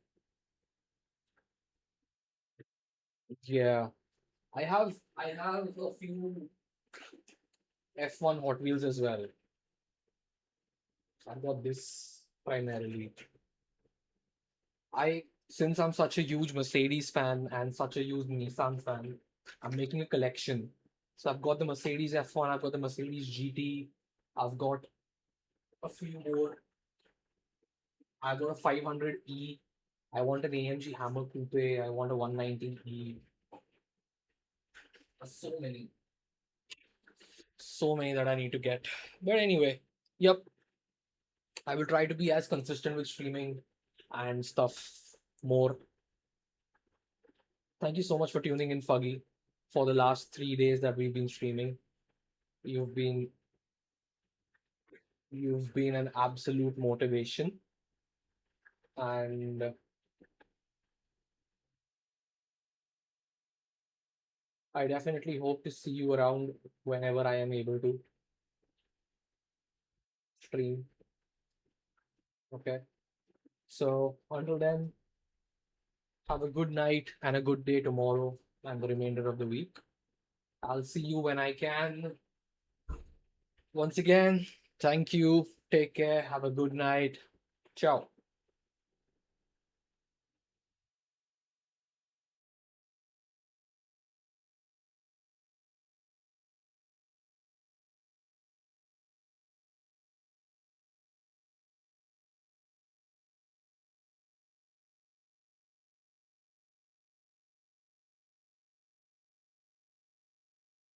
yeah. I have a few F1 Hot Wheels as well. I've got this primarily. Since I'm such a huge Mercedes fan and such a huge Nissan fan, I'm making a collection. So I've got the Mercedes F1, I've got the Mercedes GT, I've got a few more. I've got a 500E. I want an AMG Hammer Coupe. I want a 190E. So many that I need to get. But anyway, yep. I will try to be as consistent with streaming and stuff more. Thank you so much for tuning in, Fuggy, for the last 3 days that we've been streaming. You've been you've been an absolute motivation, and I definitely hope to see you around whenever I am able to stream. Okay. So until then, have a good night and a good day tomorrow and the remainder of the week. I'll see you when I can. Once again, thank you. Take care. Have a good night. Ciao.